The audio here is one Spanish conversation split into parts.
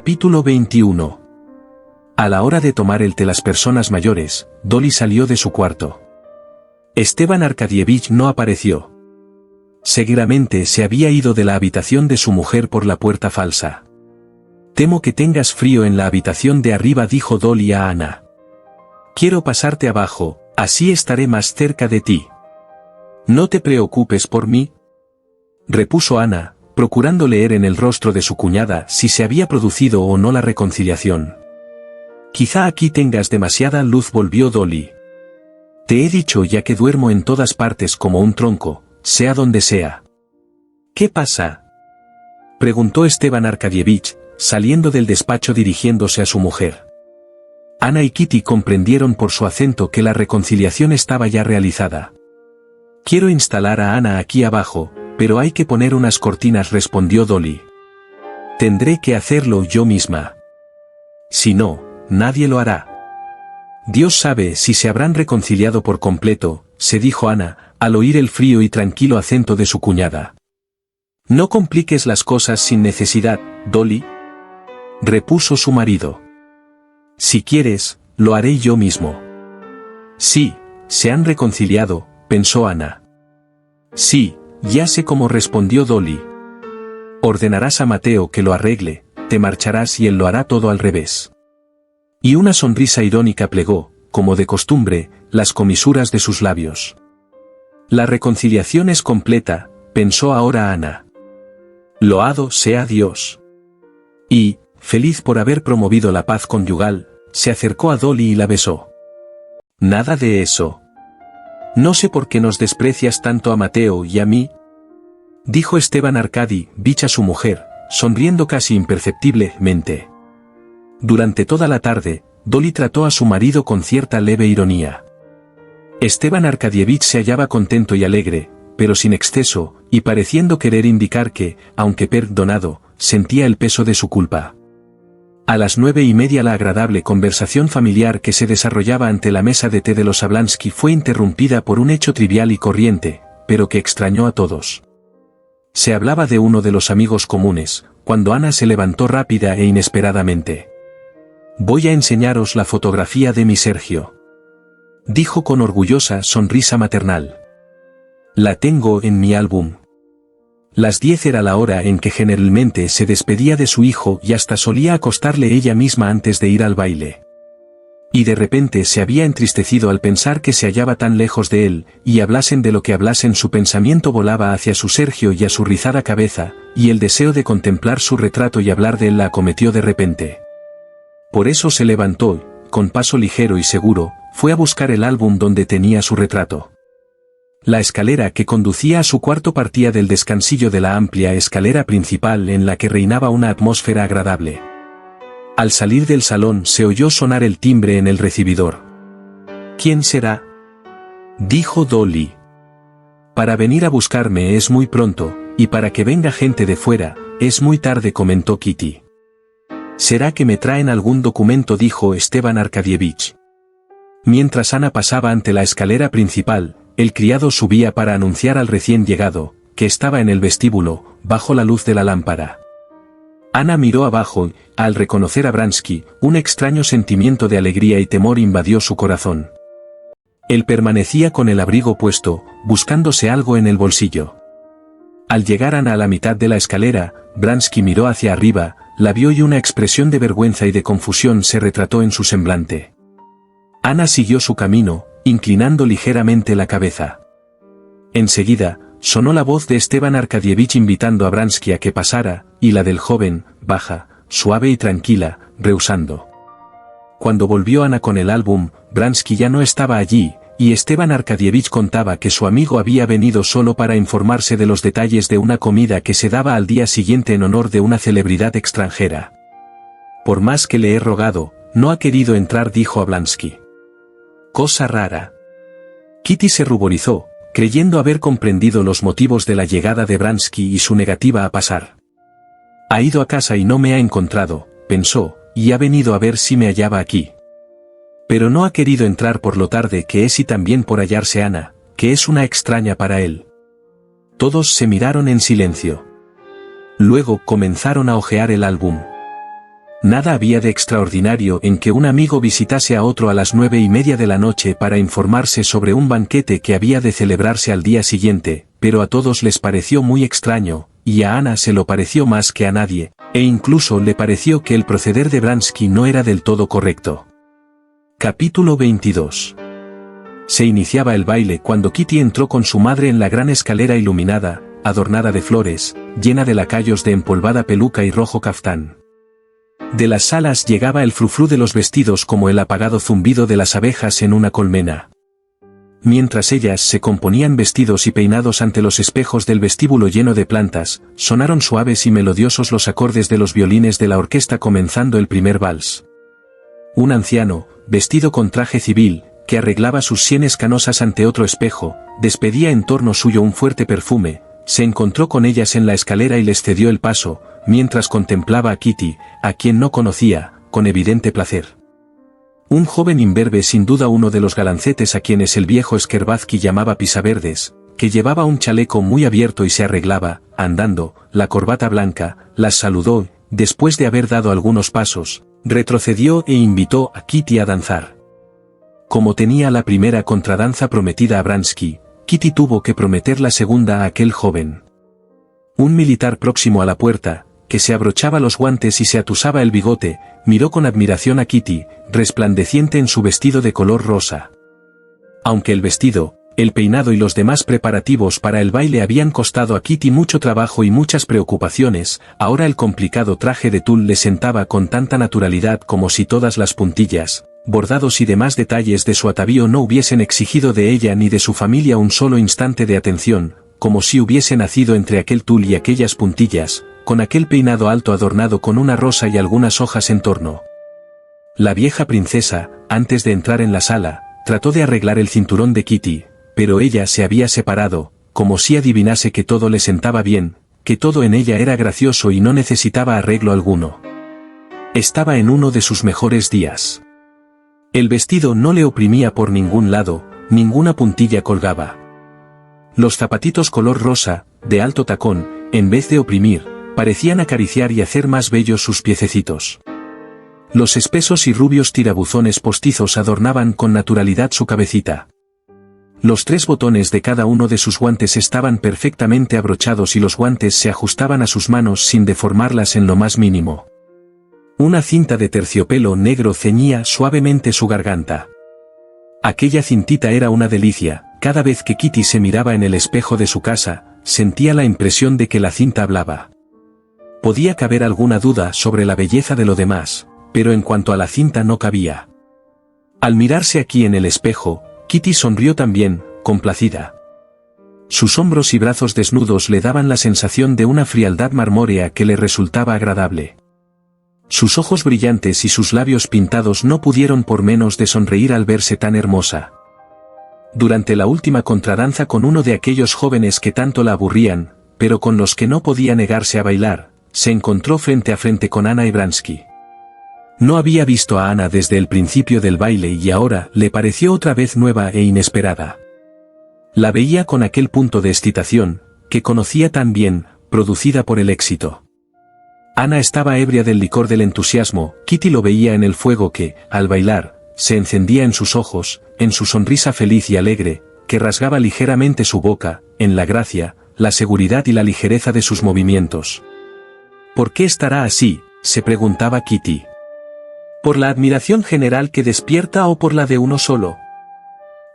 Capítulo 21. A la hora de tomar el té las personas mayores, Dolly salió de su cuarto. Esteban Arkadievich no apareció. Seguramente se había ido de la habitación de su mujer por la puerta falsa. Temo que tengas frío en la habitación de arriba, dijo Dolly a Ana. Quiero pasarte abajo, así estaré más cerca de ti. No te preocupes por mí, repuso Ana, procurando leer en el rostro de su cuñada si se había producido o no la reconciliación. Quizá aquí tengas demasiada luz, volvió Dolly. Te he dicho ya que duermo en todas partes como un tronco, sea donde sea. ¿Qué pasa?, preguntó Esteban Arkadievich, saliendo del despacho dirigiéndose a su mujer. Ana y Kitty comprendieron por su acento que la reconciliación estaba ya realizada. Quiero instalar a Ana aquí abajo, pero hay que poner unas cortinas, respondió Dolly. Tendré que hacerlo yo misma. Si no, nadie lo hará. Dios sabe si se habrán reconciliado por completo, se dijo Ana, al oír el frío y tranquilo acento de su cuñada. No compliques las cosas sin necesidad, Dolly, repuso su marido. Si quieres, lo haré yo mismo. Sí, se han reconciliado, pensó Ana. Sí, ya sé cómo, respondió Dolly. Ordenarás a Mateo que lo arregle, te marcharás y él lo hará todo al revés. Y una sonrisa irónica plegó, como de costumbre, las comisuras de sus labios. La reconciliación es completa, pensó ahora Ana. Loado sea Dios. Y, feliz por haber promovido la paz conyugal, se acercó a Dolly y la besó. Nada de eso. No sé por qué nos desprecias tanto a Mateo y a mí, dijo Esteban Arkadievich a su mujer, sonriendo casi imperceptiblemente. Durante toda la tarde, Dolly trató a su marido con cierta leve ironía. Esteban Arkadievich se hallaba contento y alegre, pero sin exceso, y pareciendo querer indicar que, aunque perdonado, sentía el peso de su culpa. A las 9:30 la agradable conversación familiar que se desarrollaba ante la mesa de té de los Ablansky fue interrumpida por un hecho trivial y corriente, pero que extrañó a todos. Se hablaba de uno de los amigos comunes, cuando Ana se levantó rápida e inesperadamente. Voy a enseñaros la fotografía de mi Sergio, dijo con orgullosa sonrisa maternal. La tengo en mi álbum. Las 10 era la hora en que generalmente se despedía de su hijo y hasta solía acostarle ella misma antes de ir al baile. Y de repente se había entristecido al pensar que se hallaba tan lejos de él, y hablasen de lo que hablasen su pensamiento volaba hacia su Sergio y a su rizada cabeza, y el deseo de contemplar su retrato y hablar de él la acometió de repente. Por eso se levantó, con paso ligero y seguro, fue a buscar el álbum donde tenía su retrato. La escalera que conducía a su cuarto partía del descansillo de la amplia escalera principal en la que reinaba una atmósfera agradable. Al salir del salón se oyó sonar el timbre en el recibidor. ¿Quién será?, dijo Dolly. Para venir a buscarme es muy pronto, y para que venga gente de fuera, es muy tarde, comentó Kitty. ¿Será que me traen algún documento?, dijo Esteban Arkadievich. Mientras Ana pasaba ante la escalera principal, el criado subía para anunciar al recién llegado, que estaba en el vestíbulo, bajo la luz de la lámpara. Ana miró abajo y, al reconocer a Bransky, un extraño sentimiento de alegría y temor invadió su corazón. Él permanecía con el abrigo puesto, buscándose algo en el bolsillo. Al llegar Ana a la mitad de la escalera, Bransky miró hacia arriba, la vio y una expresión de vergüenza y de confusión se retrató en su semblante. Ana siguió su camino, inclinando ligeramente la cabeza. Enseguida, sonó la voz de Esteban Arkadievich invitando a Bransky a que pasara, y la del joven, baja, suave y tranquila, rehusando. Cuando volvió Ana con el álbum, Bransky ya no estaba allí, y Esteban Arkadievich contaba que su amigo había venido solo para informarse de los detalles de una comida que se daba al día siguiente en honor de una celebridad extranjera. Por más que le he rogado, no ha querido entrar, dijo a Bransky. Cosa rara. Kitty se ruborizó, creyendo haber comprendido los motivos de la llegada de Bransky y su negativa a pasar. Ha ido a casa y no me ha encontrado, pensó, y ha venido a ver si me hallaba aquí. Pero no ha querido entrar por lo tarde que es y también por hallarse Ana, que es una extraña para él. Todos se miraron en silencio. Luego comenzaron a hojear el álbum. Nada había de extraordinario en que un amigo visitase a otro a las 9:30 de la noche para informarse sobre un banquete que había de celebrarse al día siguiente, pero a todos les pareció muy extraño, y a Ana se lo pareció más que a nadie, e incluso le pareció que el proceder de Bransky no era del todo correcto. Capítulo 22. Se iniciaba el baile cuando Kitty entró con su madre en la gran escalera iluminada, adornada de flores, llena de lacayos de empolvada peluca y rojo caftán. De las salas llegaba el frufrú de los vestidos como el apagado zumbido de las abejas en una colmena. Mientras ellas se componían vestidos y peinados ante los espejos del vestíbulo lleno de plantas, sonaron suaves y melodiosos los acordes de los violines de la orquesta comenzando el primer vals. Un anciano, vestido con traje civil, que arreglaba sus sienes canosas ante otro espejo, despedía en torno suyo un fuerte perfume, se encontró con ellas en la escalera y les cedió el paso, mientras contemplaba a Kitty, a quien no conocía, con evidente placer. Un joven imberbe, sin duda uno de los galancetes a quienes el viejo Scherbatsky llamaba pisaverdes, que llevaba un chaleco muy abierto y se arreglaba, andando, la corbata blanca, las saludó, después de haber dado algunos pasos, retrocedió e invitó a Kitty a danzar. Como tenía la primera contradanza prometida a Bransky, Kitty tuvo que prometer la segunda a aquel joven. Un militar próximo a la puerta, que se abrochaba los guantes y se atusaba el bigote, miró con admiración a Kitty, resplandeciente en su vestido de color rosa. Aunque el vestido, el peinado y los demás preparativos para el baile habían costado a Kitty mucho trabajo y muchas preocupaciones, ahora el complicado traje de tul le sentaba con tanta naturalidad como si todas las puntillas, bordados y demás detalles de su atavío no hubiesen exigido de ella ni de su familia un solo instante de atención, como si hubiese nacido entre aquel tul y aquellas puntillas, con aquel peinado alto adornado con una rosa y algunas hojas en torno. La vieja princesa, antes de entrar en la sala, trató de arreglar el cinturón de Kitty, pero ella se había separado, como si adivinase que todo le sentaba bien, que todo en ella era gracioso y no necesitaba arreglo alguno. Estaba en uno de sus mejores días. El vestido no le oprimía por ningún lado, ninguna puntilla colgaba. Los zapatitos color rosa, de alto tacón, en vez de oprimir, parecían acariciar y hacer más bellos sus piececitos. Los espesos y rubios tirabuzones postizos adornaban con naturalidad su cabecita. Los 3 botones de cada uno de sus guantes estaban perfectamente abrochados y los guantes se ajustaban a sus manos sin deformarlas en lo más mínimo. Una cinta de terciopelo negro ceñía suavemente su garganta. Aquella cintita era una delicia, cada vez que Kitty se miraba en el espejo de su casa, sentía la impresión de que la cinta hablaba. Podía caber alguna duda sobre la belleza de lo demás, pero en cuanto a la cinta no cabía. Al mirarse aquí en el espejo, Kitty sonrió también, complacida. Sus hombros y brazos desnudos le daban la sensación de una frialdad marmórea que le resultaba agradable. Sus ojos brillantes y sus labios pintados no pudieron por menos de sonreír al verse tan hermosa. Durante la última contradanza con uno de aquellos jóvenes que tanto la aburrían, pero con los que no podía negarse a bailar, se encontró frente a frente con Ana y Bransky. No había visto a Ana desde el principio del baile y ahora le pareció otra vez nueva e inesperada. La veía con aquel punto de excitación, que conocía tan bien, producida por el éxito. Ana estaba ebria del licor del entusiasmo, Kitty lo veía en el fuego que, al bailar, se encendía en sus ojos, en su sonrisa feliz y alegre, que rasgaba ligeramente su boca, en la gracia, la seguridad y la ligereza de sus movimientos. ¿Por qué estará así?, se preguntaba Kitty. ¿Por la admiración general que despierta o por la de uno solo?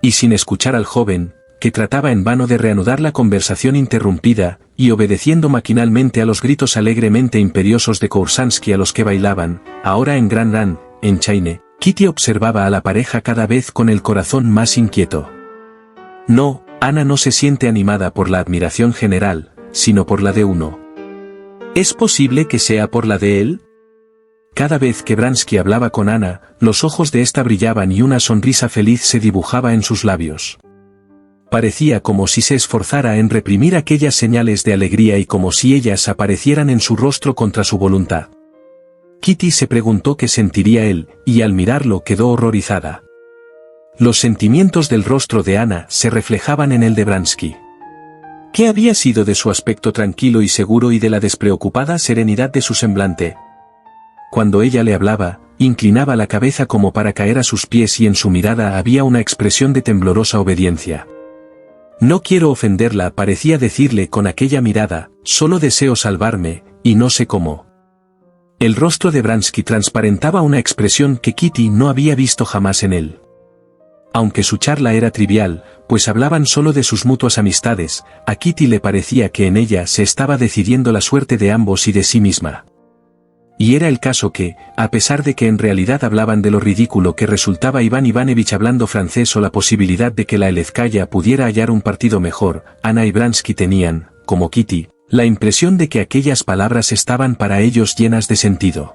Y sin escuchar al joven, que trataba en vano de reanudar la conversación interrumpida, y obedeciendo maquinalmente a los gritos alegremente imperiosos de Koursansky a los que bailaban, ahora en Grand Run, en Chaine, Kitty observaba a la pareja cada vez con el corazón más inquieto. No, Ana no se siente animada por la admiración general, sino por la de uno. ¿Es posible que sea por la de él? Cada vez que Bransky hablaba con Ana, los ojos de ésta brillaban y una sonrisa feliz se dibujaba en sus labios. Parecía como si se esforzara en reprimir aquellas señales de alegría y como si ellas aparecieran en su rostro contra su voluntad. Kitty se preguntó qué sentiría él, y al mirarlo quedó horrorizada. Los sentimientos del rostro de Ana se reflejaban en el de Bransky. ¿Qué había sido de su aspecto tranquilo y seguro y de la despreocupada serenidad de su semblante? cuando ella le hablaba, inclinaba la cabeza como para caer a sus pies y en su mirada había una expresión de temblorosa obediencia. No quiero ofenderla, parecía decirle con aquella mirada, solo deseo salvarme, y no sé cómo. El rostro de Bransky transparentaba una expresión que Kitty no había visto jamás en él. Aunque su charla era trivial, pues hablaban solo de sus mutuas amistades, a Kitty le parecía que en ella se estaba decidiendo la suerte de ambos y de sí misma. Y era el caso que, a pesar de que en realidad hablaban de lo ridículo que resultaba Iván Ivanovich hablando francés o la posibilidad de que la Elezkaya pudiera hallar un partido mejor, Ana y Bransky tenían, como Kitty, la impresión de que aquellas palabras estaban para ellos llenas de sentido.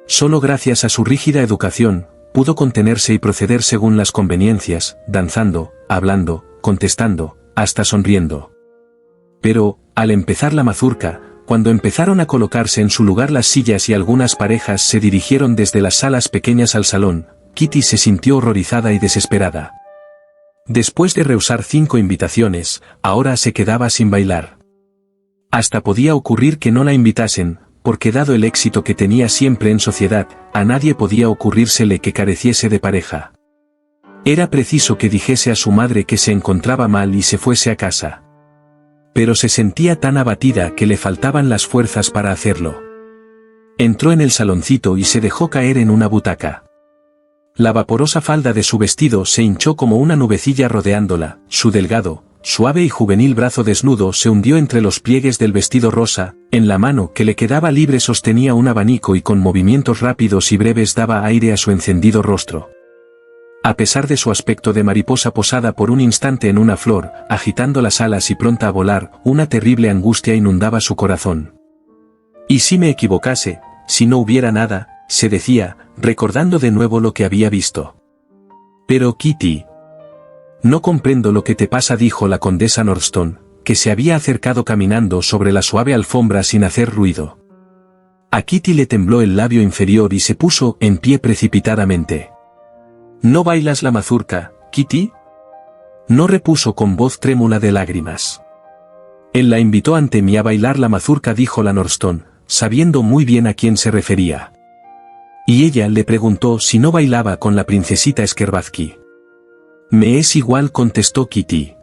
Solo gracias a su rígida educación, pudo contenerse y proceder según las conveniencias, danzando, hablando, contestando, hasta sonriendo. Pero, al empezar la mazurca, cuando empezaron a colocarse en su lugar las sillas y algunas parejas se dirigieron desde las salas pequeñas al salón, Kitty se sintió horrorizada y desesperada. Después de rehusar 5 invitaciones, ahora se quedaba sin bailar. Hasta podía ocurrir que no la invitasen, porque dado el éxito que tenía siempre en sociedad, a nadie podía ocurrírsele que careciese de pareja. Era preciso que dijese a su madre que se encontraba mal y se fuese a casa. Pero se sentía tan abatida que le faltaban las fuerzas para hacerlo. Entró en el saloncito y se dejó caer en una butaca. La vaporosa falda de su vestido se hinchó como una nubecilla rodeándola, su delgado, suave y juvenil brazo desnudo se hundió entre los pliegues del vestido rosa, en la mano que le quedaba libre sostenía un abanico y con movimientos rápidos y breves daba aire a su encendido rostro. A pesar de su aspecto de mariposa posada por un instante en una flor, agitando las alas y pronta a volar, una terrible angustia inundaba su corazón. ¿Y si me equivocase, si no hubiera nada?, se decía, recordando de nuevo lo que había visto. Pero Kitty... No comprendo lo que te pasa, dijo la condesa Nordston, que se había acercado caminando sobre la suave alfombra sin hacer ruido. A Kitty le tembló el labio inferior y se puso en pie precipitadamente. ¿No bailas la mazurca, Kitty? No, repuso con voz trémula de lágrimas. Él la invitó ante mí a bailar la mazurca, dijo la Nordston, sabiendo muy bien a quién se refería. Y ella le preguntó si no bailaba con la princesita Skerbatsky. Me es igual, contestó Kitty.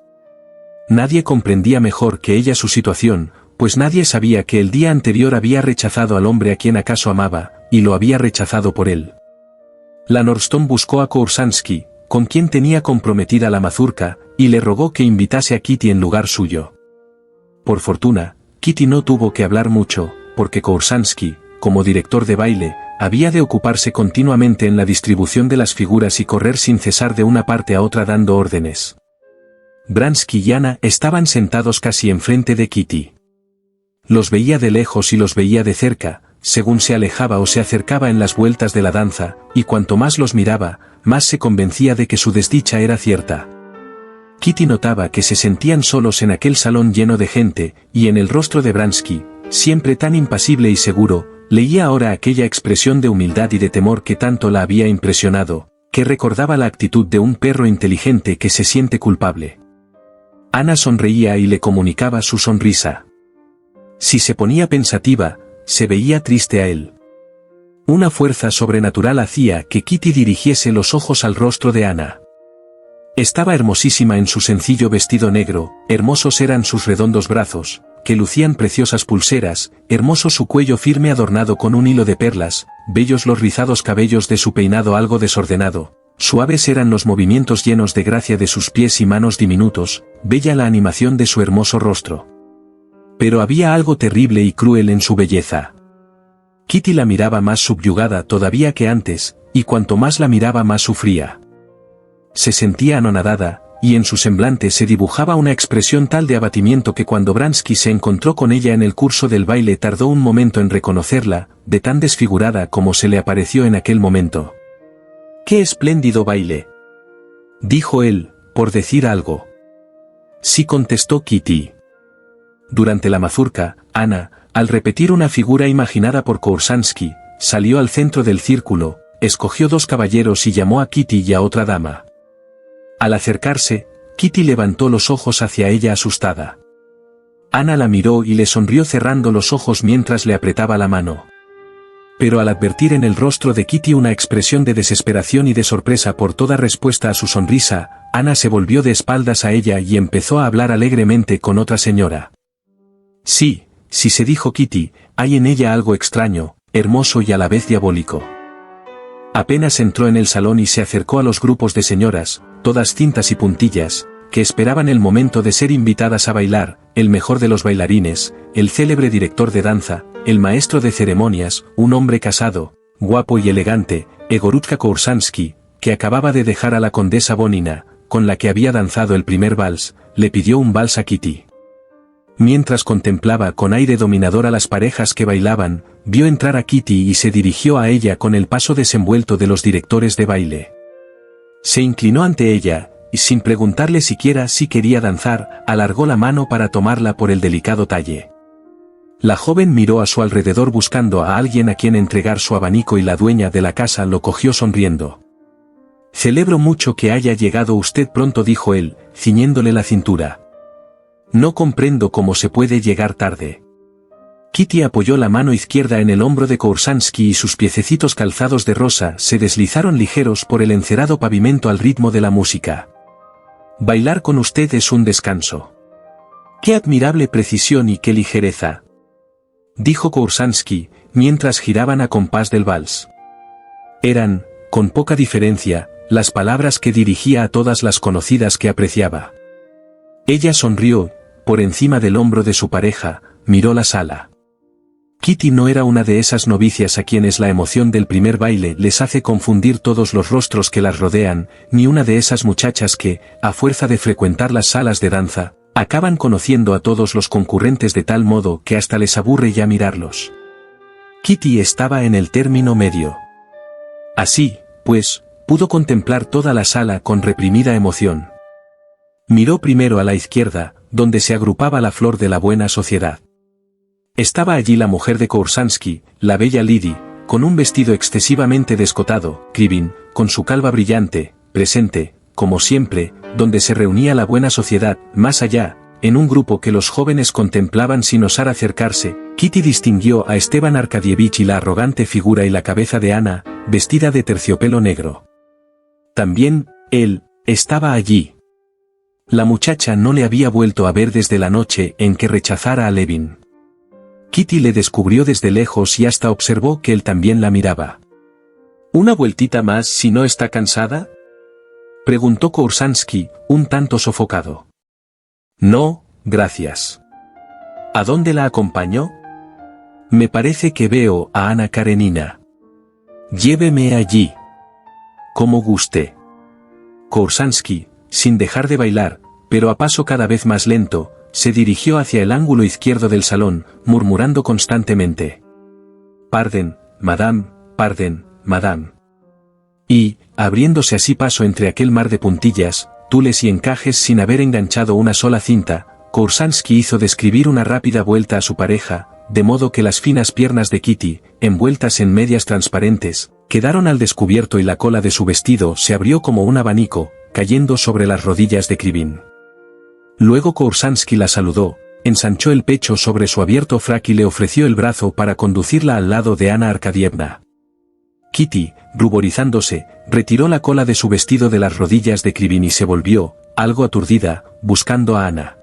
Nadie comprendía mejor que ella su situación, pues nadie sabía que el día anterior había rechazado al hombre a quien acaso amaba, y lo había rechazado por él. La Nordston buscó a Koursansky, con quien tenía comprometida la mazurca, y le rogó que invitase a Kitty en lugar suyo. Por fortuna, Kitty no tuvo que hablar mucho, porque Koursansky, como director de baile, había de ocuparse continuamente en la distribución de las figuras y correr sin cesar de una parte a otra dando órdenes. Bransky y Ana estaban sentados casi enfrente de Kitty. Los veía de lejos y los veía de cerca, según se alejaba o se acercaba en las vueltas de la danza, y cuanto más los miraba, más se convencía de que su desdicha era cierta. Kitty notaba que se sentían solos en aquel salón lleno de gente, y en el rostro de Bransky, siempre tan impasible y seguro, leía ahora aquella expresión de humildad y de temor que tanto la había impresionado, que recordaba la actitud de un perro inteligente que se siente culpable. Ana sonreía y le comunicaba su sonrisa. Si se ponía pensativa, se veía triste a él. Una fuerza sobrenatural hacía que Kitty dirigiese los ojos al rostro de Ana. Estaba hermosísima en su sencillo vestido negro, hermosos eran sus redondos brazos, que lucían preciosas pulseras, hermoso su cuello firme adornado con un hilo de perlas, bellos los rizados cabellos de su peinado algo desordenado, suaves eran los movimientos llenos de gracia de sus pies y manos diminutos, bella la animación de su hermoso rostro. Pero había algo terrible y cruel en su belleza. Kitty la miraba más subyugada todavía que antes, y cuanto más la miraba más sufría. Se sentía anonadada, y en su semblante se dibujaba una expresión tal de abatimiento que cuando Bransky se encontró con ella en el curso del baile tardó un momento en reconocerla, de tan desfigurada como se le apareció en aquel momento. ¡Qué espléndido baile!, dijo él, por decir algo. Sí, contestó Kitty. Durante la mazurca, Ana, al repetir una figura imaginada por Koursansky, salió al centro del círculo, escogió 2 caballeros y llamó a Kitty y a otra dama. Al acercarse, Kitty levantó los ojos hacia ella asustada. Ana la miró y le sonrió cerrando los ojos mientras le apretaba la mano. Pero al advertir en el rostro de Kitty una expresión de desesperación y de sorpresa por toda respuesta a su sonrisa, Ana se volvió de espaldas a ella y empezó a hablar alegremente con otra señora. Sí, se dijo Kitty, hay en ella algo extraño, hermoso y a la vez diabólico. Apenas entró en el salón y se acercó a los grupos de señoras, todas cintas y puntillas, que esperaban el momento de ser invitadas a bailar, el mejor de los bailarines, el célebre director de danza, el maestro de ceremonias, un hombre casado, guapo y elegante, Egorutka Koursansky, que acababa de dejar a la condesa Bonina, con la que había danzado el primer vals, le pidió un vals a Kitty. Mientras contemplaba con aire dominador a las parejas que bailaban, vio entrar a Kitty y se dirigió a ella con el paso desenvuelto de los directores de baile. Se inclinó ante ella, y sin preguntarle siquiera si quería danzar, alargó la mano para tomarla por el delicado talle. La joven miró a su alrededor buscando a alguien a quien entregar su abanico y la dueña de la casa lo cogió sonriendo. «Celebro mucho que haya llegado usted pronto», dijo él, ciñéndole la cintura. «No comprendo cómo se puede llegar tarde». Kitty apoyó la mano izquierda en el hombro de Koursansky y sus piececitos calzados de rosa se deslizaron ligeros por el encerado pavimento al ritmo de la música. «Bailar con usted es un descanso». «Qué admirable precisión y qué ligereza», dijo Koursansky, mientras giraban a compás del vals. Eran, con poca diferencia, las palabras que dirigía a todas las conocidas que apreciaba. Ella sonrió, por encima del hombro de su pareja, miró la sala. Kitty no era una de esas novicias a quienes la emoción del primer baile les hace confundir todos los rostros que las rodean, ni una de esas muchachas que, a fuerza de frecuentar las salas de danza, acaban conociendo a todos los concurrentes de tal modo que hasta les aburre ya mirarlos. Kitty estaba en el término medio. Así, pues, pudo contemplar toda la sala con reprimida emoción. Miró primero a la izquierda, donde se agrupaba la flor de la buena sociedad. Estaba allí la mujer de Koursansky, la bella Lydie, con un vestido excesivamente descotado, Krivin, con su calva brillante, presente, como siempre, donde se reunía la buena sociedad. Más allá, en un grupo que los jóvenes contemplaban sin osar acercarse, Kitty distinguió a Esteban Arkadievich y la arrogante figura y la cabeza de Ana, vestida de terciopelo negro. También, él, estaba allí. La muchacha no le había vuelto a ver desde la noche en que rechazara a Levin. Kitty le descubrió desde lejos y hasta observó que él también la miraba. «¿Una vueltita más si no está cansada?», preguntó Koursansky, un tanto sofocado. «No, gracias». «¿A dónde la acompañó?». «Me parece que veo a Ana Karenina». «Lléveme allí». «Como guste». Koursansky, sin dejar de bailar, pero a paso cada vez más lento, se dirigió hacia el ángulo izquierdo del salón, murmurando constantemente: «Pardon, madame, pardon, madame». Y, abriéndose así paso entre aquel mar de puntillas, tules y encajes sin haber enganchado una sola cinta, Koursansky hizo describir una rápida vuelta a su pareja, de modo que las finas piernas de Kitty, envueltas en medias transparentes, quedaron al descubierto y la cola de su vestido se abrió como un abanico, cayendo sobre las rodillas de Krivin. Luego Koursansky la saludó, ensanchó el pecho sobre su abierto frac y le ofreció el brazo para conducirla al lado de Ana Arkadievna. Kitty, ruborizándose, retiró la cola de su vestido de las rodillas de Krivin y se volvió, algo aturdida, buscando a Ana.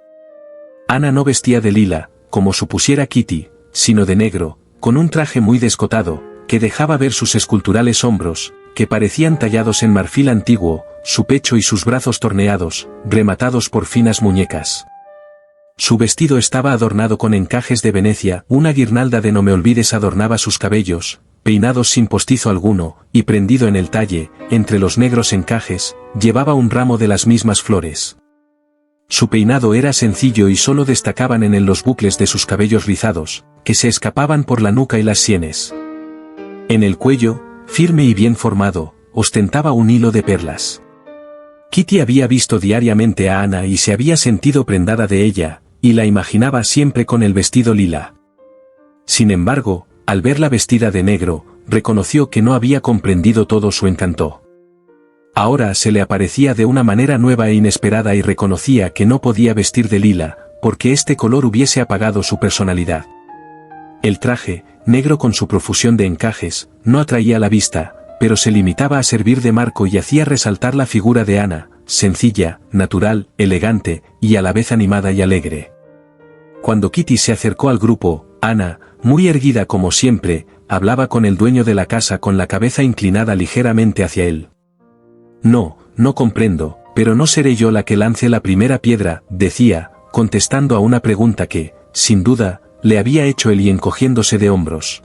Ana no vestía de lila, como supusiera Kitty, sino de negro, con un traje muy descotado, que dejaba ver sus esculturales hombros, que parecían tallados en marfil antiguo, su pecho y sus brazos torneados, rematados por finas muñecas. Su vestido estaba adornado con encajes de Venecia, una guirnalda de no me olvides adornaba sus cabellos, peinados sin postizo alguno, y prendido en el talle, entre los negros encajes, llevaba un ramo de las mismas flores. Su peinado era sencillo y solo destacaban en él los bucles de sus cabellos rizados, que se escapaban por la nuca y las sienes. En el cuello, firme y bien formado, ostentaba un hilo de perlas. Kitty había visto diariamente a Ana y se había sentido prendada de ella, y la imaginaba siempre con el vestido lila. Sin embargo, al verla vestida de negro, reconoció que no había comprendido todo su encanto. Ahora se le aparecía de una manera nueva e inesperada y reconocía que no podía vestir de lila, porque este color hubiese apagado su personalidad. El traje, negro con su profusión de encajes, no atraía la vista, pero se limitaba a servir de marco y hacía resaltar la figura de Ana, sencilla, natural, elegante, y a la vez animada y alegre. Cuando Kitty se acercó al grupo, Ana, muy erguida como siempre, hablaba con el dueño de la casa con la cabeza inclinada ligeramente hacia él. No comprendo, pero no seré yo la que lance la primera piedra, decía, contestando a una pregunta que, sin duda, le había hecho él y encogiéndose de hombros.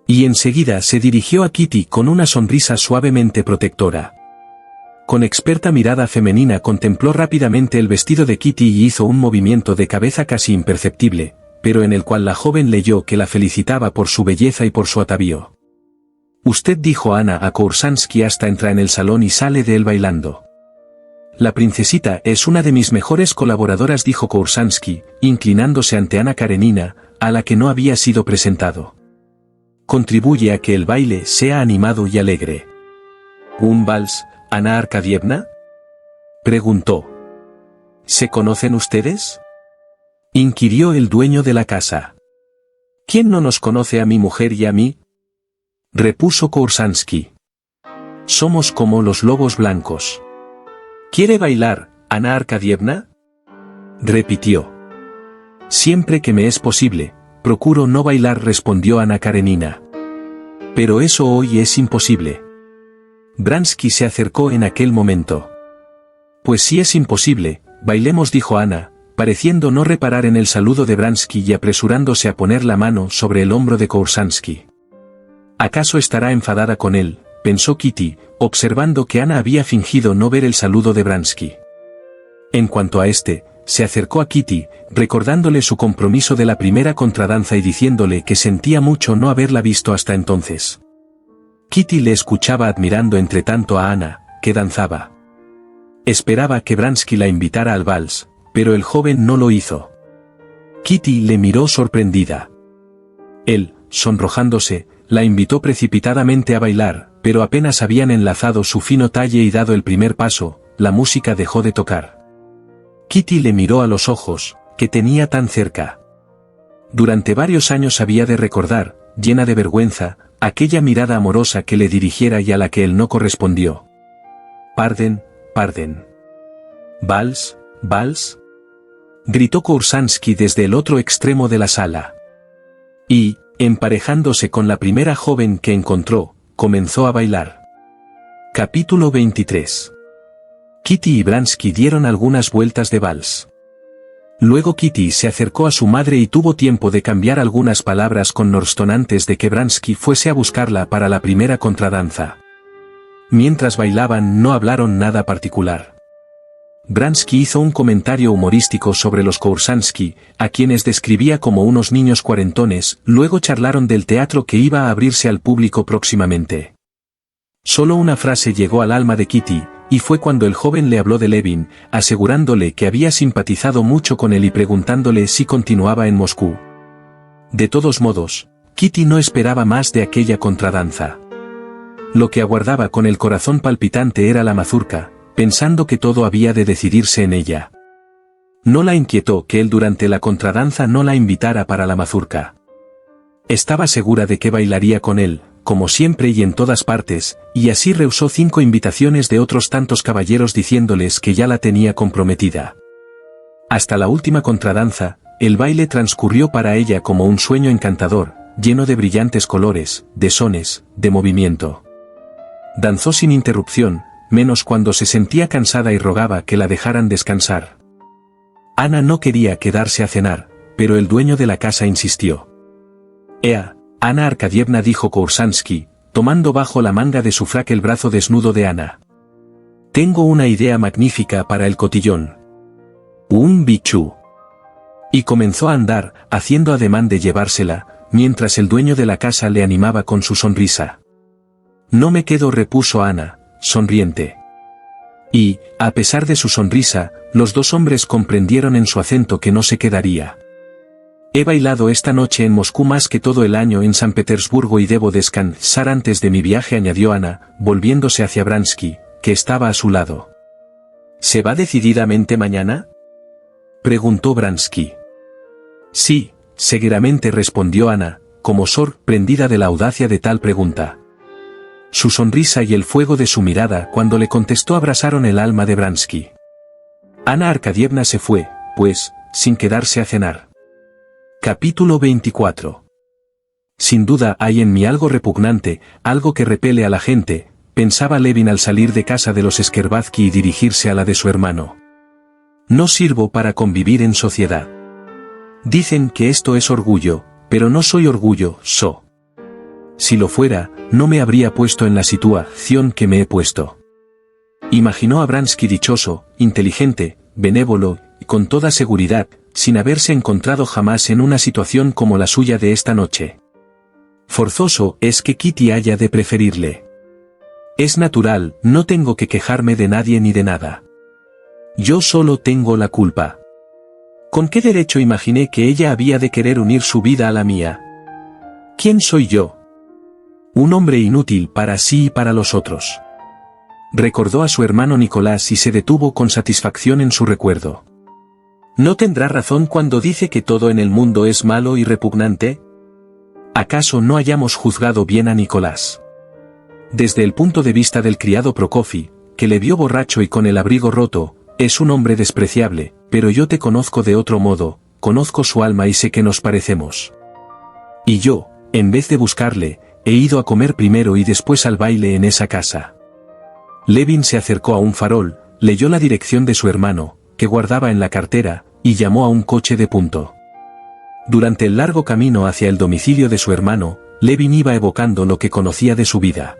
Y enseguida se dirigió a Kitty con una sonrisa suavemente protectora. Con experta mirada femenina contempló rápidamente el vestido de Kitty y hizo un movimiento de cabeza casi imperceptible, pero en el cual la joven leyó que la felicitaba por su belleza y por su atavío. Usted, dijo Ana a Koursansky hasta entra en el salón y sale de él bailando. La princesita es una de mis mejores colaboradoras, dijo Koursansky, inclinándose ante Ana Karenina, a la que no había sido presentado. Contribuye a que el baile sea animado y alegre. ¿Un vals, Ana Arkadievna?, preguntó. ¿Se conocen ustedes?, inquirió el dueño de la casa. ¿Quién no nos conoce a mi mujer y a mí?, repuso Koursansky. Somos como los lobos blancos. ¿Quiere bailar, Ana Arkadievna?, repitió. Siempre que me es posible, procuro no bailar, respondió Ana Karenina. Pero eso hoy es imposible. Bransky se acercó en aquel momento. Pues si es imposible, bailemos, dijo Ana, pareciendo no reparar en el saludo de Bransky y apresurándose a poner la mano sobre el hombro de Koursansky. ¿Acaso estará enfadada con él?, pensó Kitty, observando que Ana había fingido no ver el saludo de Bransky. En cuanto a este, se acercó a Kitty, recordándole su compromiso de la primera contradanza y diciéndole que sentía mucho no haberla visto hasta entonces. Kitty le escuchaba admirando entre tanto a Ana, que danzaba. Esperaba que Bransky la invitara al vals, pero el joven no lo hizo. Kitty le miró sorprendida. Él, sonrojándose, la invitó precipitadamente a bailar, pero apenas habían enlazado su fino talle y dado el primer paso, la música dejó de tocar. Kitty le miró a los ojos, que tenía tan cerca. Durante varios años había de recordar, llena de vergüenza, aquella mirada amorosa que le dirigiera y a la que él no correspondió. «Pardon. ¿Vals? Gritó Koursansky desde el otro extremo de la sala. Y, emparejándose con la primera joven que encontró, comenzó a bailar. Capítulo 23. Kitty y Bransky dieron algunas vueltas de vals. Luego Kitty se acercó a su madre y tuvo tiempo de cambiar algunas palabras con Norston antes de que Bransky fuese a buscarla para la primera contradanza. Mientras bailaban no hablaron nada particular. Bransky hizo un comentario humorístico sobre los Koursansky, a quienes describía como unos niños cuarentones, luego charlaron del teatro que iba a abrirse al público próximamente. Solo una frase llegó al alma de Kitty, y fue cuando el joven le habló de Levin, asegurándole que había simpatizado mucho con él y preguntándole si continuaba en Moscú. De todos modos, Kitty no esperaba más de aquella contradanza. Lo que aguardaba con el corazón palpitante era la mazurca, pensando que todo había de decidirse en ella. No la inquietó que él durante la contradanza no la invitara para la mazurca. Estaba segura de que bailaría con él, como siempre y en todas partes, y así rehusó 5 invitaciones de otros tantos caballeros diciéndoles que ya la tenía comprometida. Hasta la última contradanza, el baile transcurrió para ella como un sueño encantador, lleno de brillantes colores, de sones, de movimiento. Danzó sin interrupción, menos cuando se sentía cansada y rogaba que la dejaran descansar. Ana no quería quedarse a cenar, pero el dueño de la casa insistió. «Ea, Ana Arkadievna», dijo Koursansky, tomando bajo la manga de su frac el brazo desnudo de Ana. «Tengo una idea magnífica para el cotillón. Un bichú». Y comenzó a andar, haciendo ademán de llevársela, mientras el dueño de la casa le animaba con su sonrisa. «No me quedo», repuso Ana, sonriente. Y, a pesar de su sonrisa, los dos hombres comprendieron en su acento que no se quedaría. «He bailado esta noche en Moscú más que todo el año en San Petersburgo y debo descansar antes de mi viaje», añadió Ana, volviéndose hacia Bransky, que estaba a su lado. «¿Se va decididamente mañana?», preguntó Bransky. «Sí, seguidamente», respondió Ana, como sorprendida de la audacia de tal pregunta. Su sonrisa y el fuego de su mirada cuando le contestó abrasaron el alma de Bransky. Ana Arcadievna se fue, pues, sin quedarse a cenar. Capítulo 24. Sin duda hay en mí algo repugnante, algo que repele a la gente, pensaba Levin al salir de casa de los Scherbatsky y dirigirse a la de su hermano. No sirvo para convivir en sociedad. Dicen que esto es orgullo, pero no soy orgullo, Si lo fuera, no me habría puesto en la situación que me he puesto. Imaginó a Bransky dichoso, inteligente, benévolo, y con toda seguridad, sin haberse encontrado jamás en una situación como la suya de esta noche. Forzoso es que Kitty haya de preferirle. Es natural, no tengo que quejarme de nadie ni de nada. Yo solo tengo la culpa. ¿Con qué derecho imaginé que ella había de querer unir su vida a la mía? ¿Quién soy yo? Un hombre inútil para sí y para los otros. Recordó a su hermano Nicolás y se detuvo con satisfacción en su recuerdo. ¿No tendrá razón cuando dice que todo en el mundo es malo y repugnante? ¿Acaso no hayamos juzgado bien a Nicolás? Desde el punto de vista del criado Prokofy, que le vio borracho y con el abrigo roto, es un hombre despreciable, pero yo te conozco de otro modo, conozco su alma y sé que nos parecemos. Y yo, en vez de buscarle, he ido a comer primero y después al baile en esa casa. Levin se acercó a un farol, leyó la dirección de su hermano, que guardaba en la cartera, y llamó a un coche de punto. Durante el largo camino hacia el domicilio de su hermano, Levin iba evocando lo que conocía de su vida.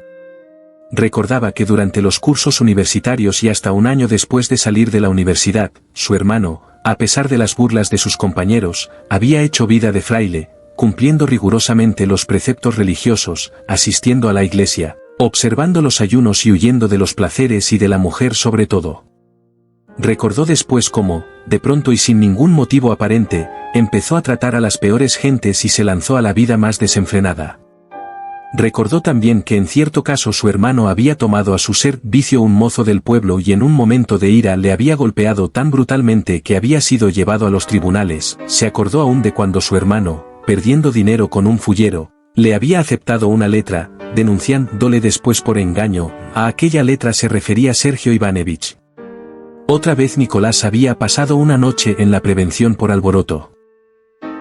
Recordaba que durante los cursos universitarios y hasta un año después de salir de la universidad, su hermano, a pesar de las burlas de sus compañeros, había hecho vida de fraile, cumpliendo rigurosamente los preceptos religiosos, asistiendo a la iglesia, observando los ayunos y huyendo de los placeres y de la mujer sobre todo. Recordó después cómo, de pronto y sin ningún motivo aparente, empezó a tratar a las peores gentes y se lanzó a la vida más desenfrenada. Recordó también que en cierto caso su hermano había tomado a su servicio un mozo del pueblo y en un momento de ira le había golpeado tan brutalmente que había sido llevado a los tribunales. Se acordó aún de cuando su hermano, perdiendo dinero con un fullero, le había aceptado una letra, denunciándole después por engaño. A aquella letra se refería Sergio Ivanovich. Otra vez Nicolás había pasado una noche en la prevención por alboroto.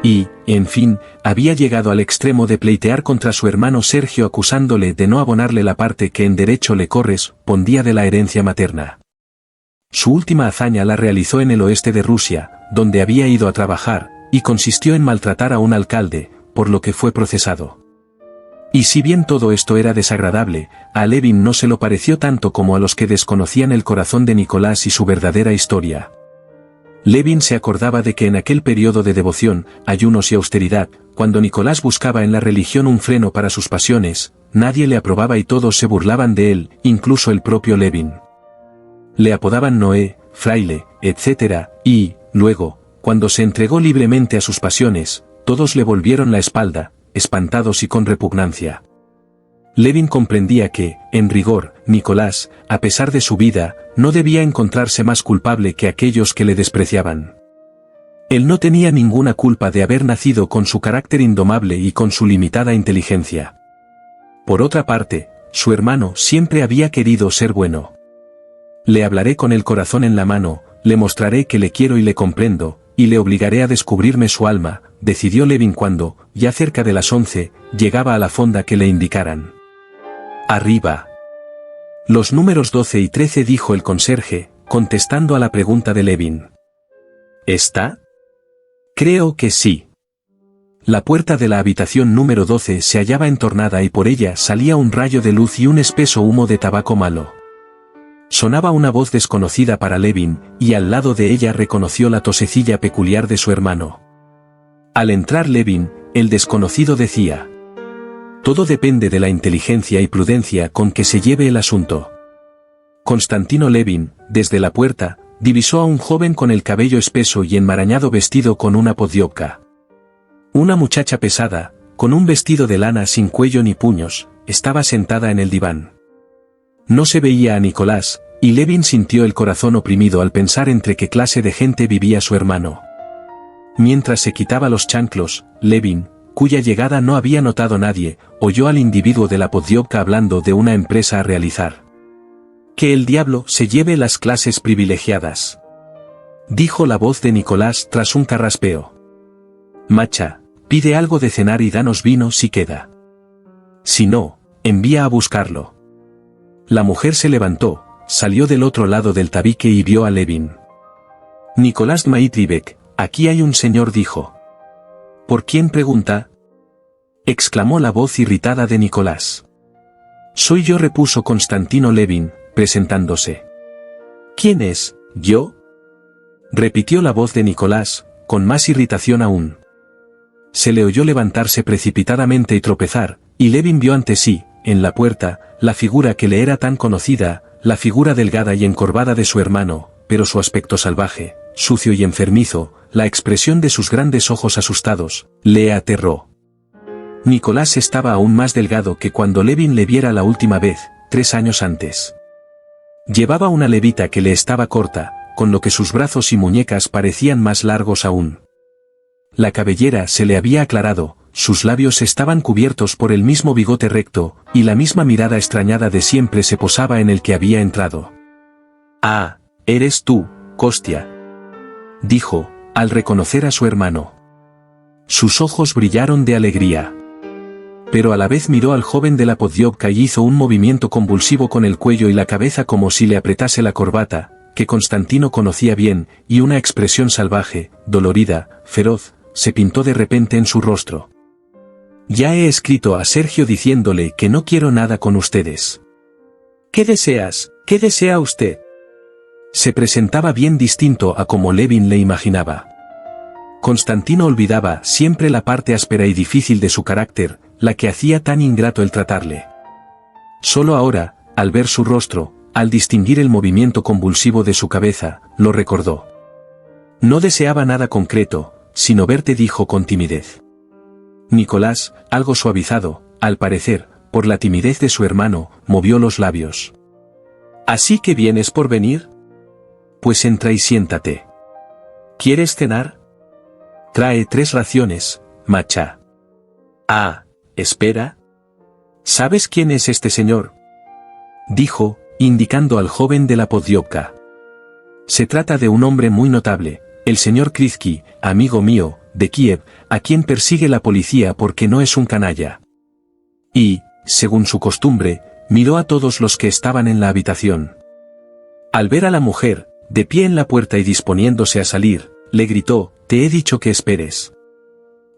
Y, en fin, había llegado al extremo de pleitear contra su hermano Sergio acusándole de no abonarle la parte que en derecho le correspondía de la herencia materna. Su última hazaña la realizó en el oeste de Rusia, donde había ido a trabajar, y consistió en maltratar a un alcalde, por lo que fue procesado. Y si bien todo esto era desagradable, a Levin no se lo pareció tanto como a los que desconocían el corazón de Nicolás y su verdadera historia. Levin se acordaba de que en aquel periodo de devoción, ayunos y austeridad, cuando Nicolás buscaba en la religión un freno para sus pasiones, nadie le aprobaba y todos se burlaban de él, incluso el propio Levin. Le apodaban Noé, fraile, etc., y, luego, cuando se entregó libremente a sus pasiones, todos le volvieron la espalda, espantados y con repugnancia. Levin comprendía que, en rigor, Nicolás, a pesar de su vida, no debía encontrarse más culpable que aquellos que le despreciaban. Él no tenía ninguna culpa de haber nacido con su carácter indomable y con su limitada inteligencia. Por otra parte, su hermano siempre había querido ser bueno. Le hablaré con el corazón en la mano, le mostraré que le quiero y le comprendo, y le obligaré a descubrirme su alma, decidió Levin cuando, ya cerca de las 11, llegaba a la fonda que le indicaran. Arriba. Los números 12 y 13 dijo el conserje, contestando a la pregunta de Levin. ¿Está? Creo que sí. La puerta de la habitación número 12 se hallaba entornada y por ella salía un rayo de luz y un espeso humo de tabaco malo. Sonaba una voz desconocida para Levin, y al lado de ella reconoció la tosecilla peculiar de su hermano. Al entrar Levin, el desconocido decía: todo depende de la inteligencia y prudencia con que se lleve el asunto. Konstantino Levin, desde la puerta, divisó a un joven con el cabello espeso y enmarañado vestido con una poddiovka. Una muchacha pesada, con un vestido de lana sin cuello ni puños, estaba sentada en el diván. No se veía a Nicolás, y Levin sintió el corazón oprimido al pensar entre qué clase de gente vivía su hermano. Mientras se quitaba los chanclos, Levin, cuya llegada no había notado nadie, oyó al individuo de la Poddiovka hablando de una empresa a realizar. «Que el diablo se lleve las clases privilegiadas», dijo la voz de Nicolás tras un carraspeo. «Macha, pide algo de cenar y danos vino si queda. Si no, envía a buscarlo». La mujer se levantó, salió del otro lado del tabique y vio a Levin. «Nicolás Dmitrievich, aquí hay un señor», dijo. «¿Por quién pregunta?», exclamó la voz irritada de Nicolás. «Soy yo», repuso Constantino Levin, presentándose. «¿Quién es, yo?», repitió la voz de Nicolás, con más irritación aún. Se le oyó levantarse precipitadamente y tropezar, y Levin vio ante sí, en la puerta, la figura que le era tan conocida, la figura delgada y encorvada de su hermano, pero su aspecto salvaje, sucio y enfermizo, la expresión de sus grandes ojos asustados, le aterró. Nicolás estaba aún más delgado que cuando Levin le viera la última vez, 3 años antes. Llevaba una levita que le estaba corta, con lo que sus brazos y muñecas parecían más largos aún. La cabellera se le había aclarado, sus labios estaban cubiertos por el mismo bigote recto, y la misma mirada extrañada de siempre se posaba en el que había entrado. «Ah, eres tú, Kostia», dijo, al reconocer a su hermano. Sus ojos brillaron de alegría. Pero a la vez miró al joven de la Poddiovka y hizo un movimiento convulsivo con el cuello y la cabeza como si le apretase la corbata, que Constantino conocía bien, y una expresión salvaje, dolorida, feroz, se pintó de repente en su rostro. «Ya he escrito a Sergio diciéndole que no quiero nada con ustedes». «¿Qué deseas? ¿Qué desea usted?». Se presentaba bien distinto a como Levin le imaginaba. Constantino olvidaba siempre la parte áspera y difícil de su carácter, la que hacía tan ingrato el tratarle. Solo ahora, al ver su rostro, al distinguir el movimiento convulsivo de su cabeza, lo recordó. «No deseaba nada concreto, sino verte», dijo con timidez. Nicolás, algo suavizado, al parecer, por la timidez de su hermano, movió los labios. «¿Así que vienes por venir? Pues entra y siéntate. ¿Quieres cenar? Trae 3 raciones, macha». «Ah, espera. ¿Sabes quién es este señor?», dijo, indicando al joven de la Poddiovka. «Se trata de un hombre muy notable, el señor Kritsky, amigo mío, de Kiev, a quien persigue la policía porque no es un canalla». Y, según su costumbre, miró a todos los que estaban en la habitación. Al ver a la mujer, de pie en la puerta y disponiéndose a salir, le gritó: «Te he dicho que esperes».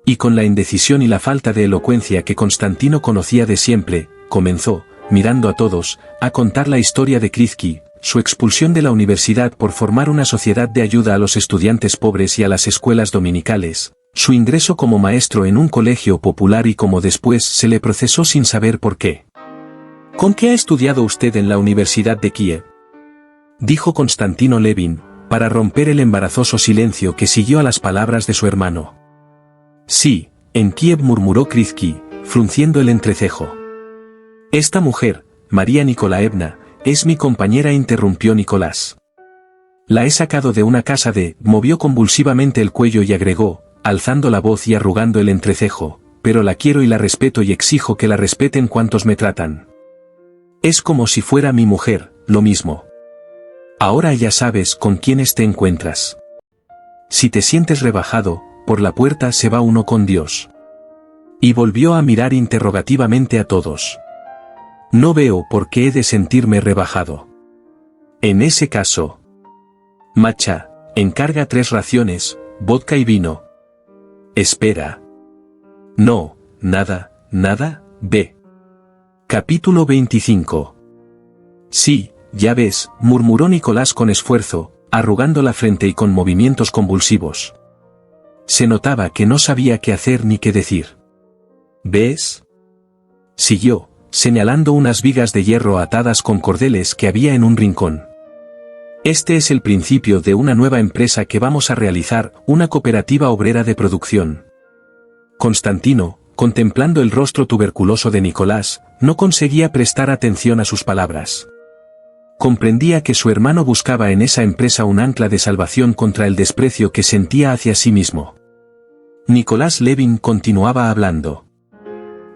Y con la indecisión y la falta de elocuencia que Constantino conocía de siempre, comenzó, mirando a todos, a contar la historia de Kritsky, su expulsión de la universidad por formar una sociedad de ayuda a los estudiantes pobres y a las escuelas dominicales, su ingreso como maestro en un colegio popular y cómo después se le procesó sin saber por qué. «¿Con qué ha estudiado usted en la Universidad de Kiev?», dijo Constantino Levin, para romper el embarazoso silencio que siguió a las palabras de su hermano. «Sí, en Kiev», murmuró Kritsky, frunciendo el entrecejo. «Esta mujer, María Nikolaevna, es mi compañera», interrumpió Nicolás. «La he sacado de una casa de», movió convulsivamente el cuello y agregó, alzando la voz y arrugando el entrecejo, «pero la quiero y la respeto y exijo que la respeten cuantos me tratan. Es como si fuera mi mujer, lo mismo. Ahora ya sabes con quiénes te encuentras. Si te sientes rebajado, por la puerta se va uno con Dios». Y volvió a mirar interrogativamente a todos. «No veo por qué he de sentirme rebajado. En ese caso, macha, encarga 3 raciones, vodka y vino». «Espera. No, nada, nada, ve». Capítulo 25. «Sí, ya ves», murmuró Nicolás con esfuerzo, arrugando la frente y con movimientos convulsivos. Se notaba que no sabía qué hacer ni qué decir. «¿Ves?», siguió, señalando unas vigas de hierro atadas con cordeles que había en un rincón. «Este es el principio de una nueva empresa que vamos a realizar, una cooperativa obrera de producción». Constantino, contemplando el rostro tuberculoso de Nicolás, no conseguía prestar atención a sus palabras. Comprendía que su hermano buscaba en esa empresa un ancla de salvación contra el desprecio que sentía hacia sí mismo. Nicolás Levin continuaba hablando.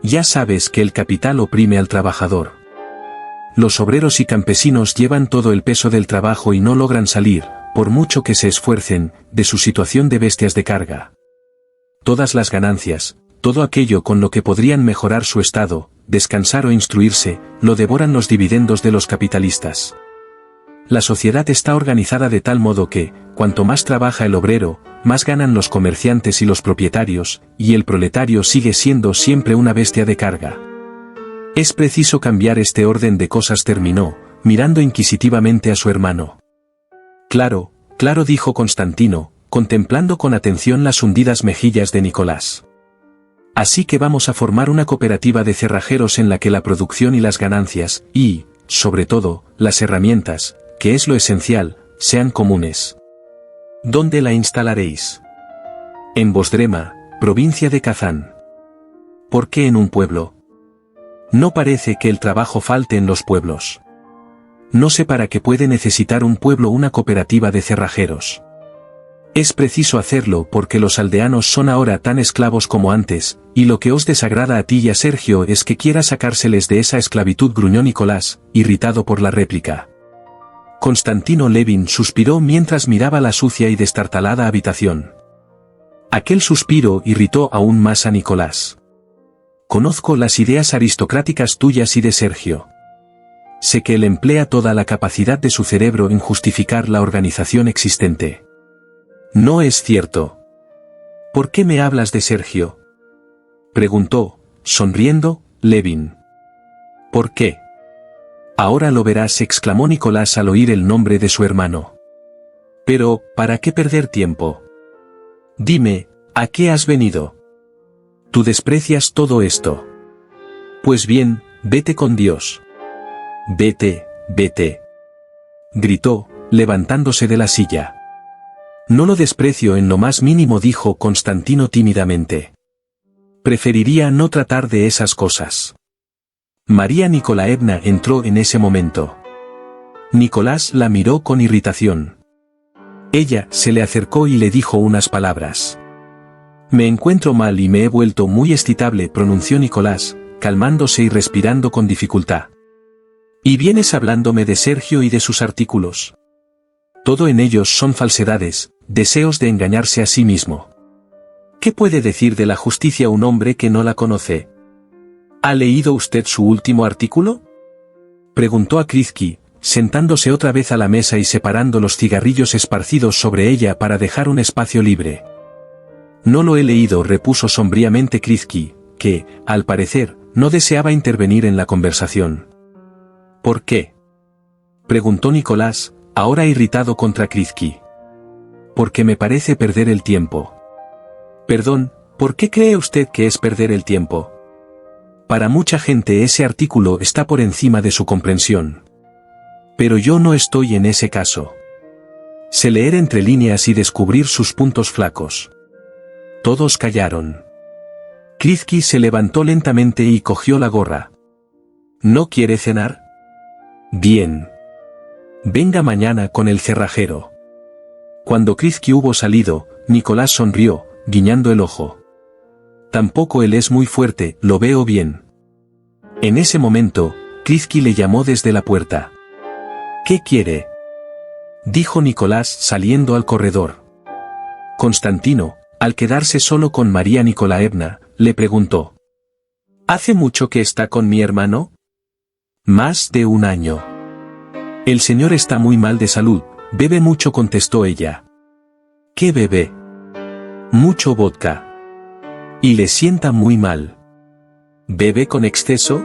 Ya sabes que el capital oprime al trabajador. Los obreros y campesinos llevan todo el peso del trabajo y no logran salir, por mucho que se esfuercen, de su situación de bestias de carga. Todas las ganancias, todo aquello con lo que podrían mejorar su estado, descansar o instruirse, lo devoran los dividendos de los capitalistas. La sociedad está organizada de tal modo que, cuanto más trabaja el obrero, más ganan los comerciantes y los propietarios, y el proletario sigue siendo siempre una bestia de carga. Es preciso cambiar este orden de cosas, terminó, mirando inquisitivamente a su hermano. Claro, claro, dijo Constantino, contemplando con atención las hundidas mejillas de Nicolás. Así que vamos a formar una cooperativa de cerrajeros en la que la producción y las ganancias, y, sobre todo, las herramientas, que es lo esencial, sean comunes. ¿Dónde la instalaréis? En Bosdrema, provincia de Kazán. ¿Por qué en un pueblo? No parece que el trabajo falte en los pueblos. No sé para qué puede necesitar un pueblo una cooperativa de cerrajeros. Es preciso hacerlo porque los aldeanos son ahora tan esclavos como antes, y lo que os desagrada a ti y a Sergio es que quiera sacárseles de esa esclavitud, gruñó Nicolás, irritado por la réplica. Constantino Levin suspiró mientras miraba la sucia y destartalada habitación. Aquel suspiro irritó aún más a Nicolás. Conozco las ideas aristocráticas tuyas y de Sergio. Sé que él emplea toda la capacidad de su cerebro en justificar la organización existente. No es cierto. ¿Por qué me hablas de Sergio? Preguntó, sonriendo, Levin. ¿Por qué? Ahora lo verás, exclamó Nicolás al oír el nombre de su hermano. Pero, ¿para qué perder tiempo? Dime, ¿a qué has venido? Tú desprecias todo esto. Pues bien, vete con Dios. Vete, vete. Gritó, levantándose de la silla. No lo desprecio en lo más mínimo, dijo Constantino tímidamente. Preferiría no tratar de esas cosas. María Nikolaevna entró en ese momento. Nicolás la miró con irritación. Ella se le acercó y le dijo unas palabras. Me encuentro mal y me he vuelto muy excitable, pronunció Nicolás, calmándose y respirando con dificultad. ¿Y vienes hablándome de Sergio y de sus artículos? Todo en ellos son falsedades, deseos de engañarse a sí mismo. ¿Qué puede decir de la justicia un hombre que no la conoce? ¿Ha leído usted su último artículo? Preguntó a Kritsky, sentándose otra vez a la mesa y separando los cigarrillos esparcidos sobre ella para dejar un espacio libre. No lo he leído, repuso sombríamente Kritsky, que, al parecer, no deseaba intervenir en la conversación. ¿Por qué? Preguntó Nicolás, ahora irritado contra Kritsky. Porque me parece perder el tiempo. Perdón, ¿por qué cree usted que es perder el tiempo? Para mucha gente ese artículo está por encima de su comprensión. Pero yo no estoy en ese caso. Sé leer entre líneas y descubrir sus puntos flacos. Todos callaron. Kritsky se levantó lentamente y cogió la gorra. ¿No quiere cenar? Bien. Venga mañana con el cerrajero. Cuando Kritsky hubo salido, Nicolás sonrió, guiñando el ojo. Tampoco él es muy fuerte, lo veo bien. En ese momento, Kritsky le llamó desde la puerta. ¿Qué quiere? Dijo Nicolás saliendo al corredor. Constantino, al quedarse solo con María Nikolaevna, le preguntó. ¿Hace mucho que está con mi hermano? Más de un año. El señor está muy mal de salud, bebe mucho, contestó ella. ¿Qué bebe? Mucho vodka. Y le sienta muy mal. ¿Bebe con exceso?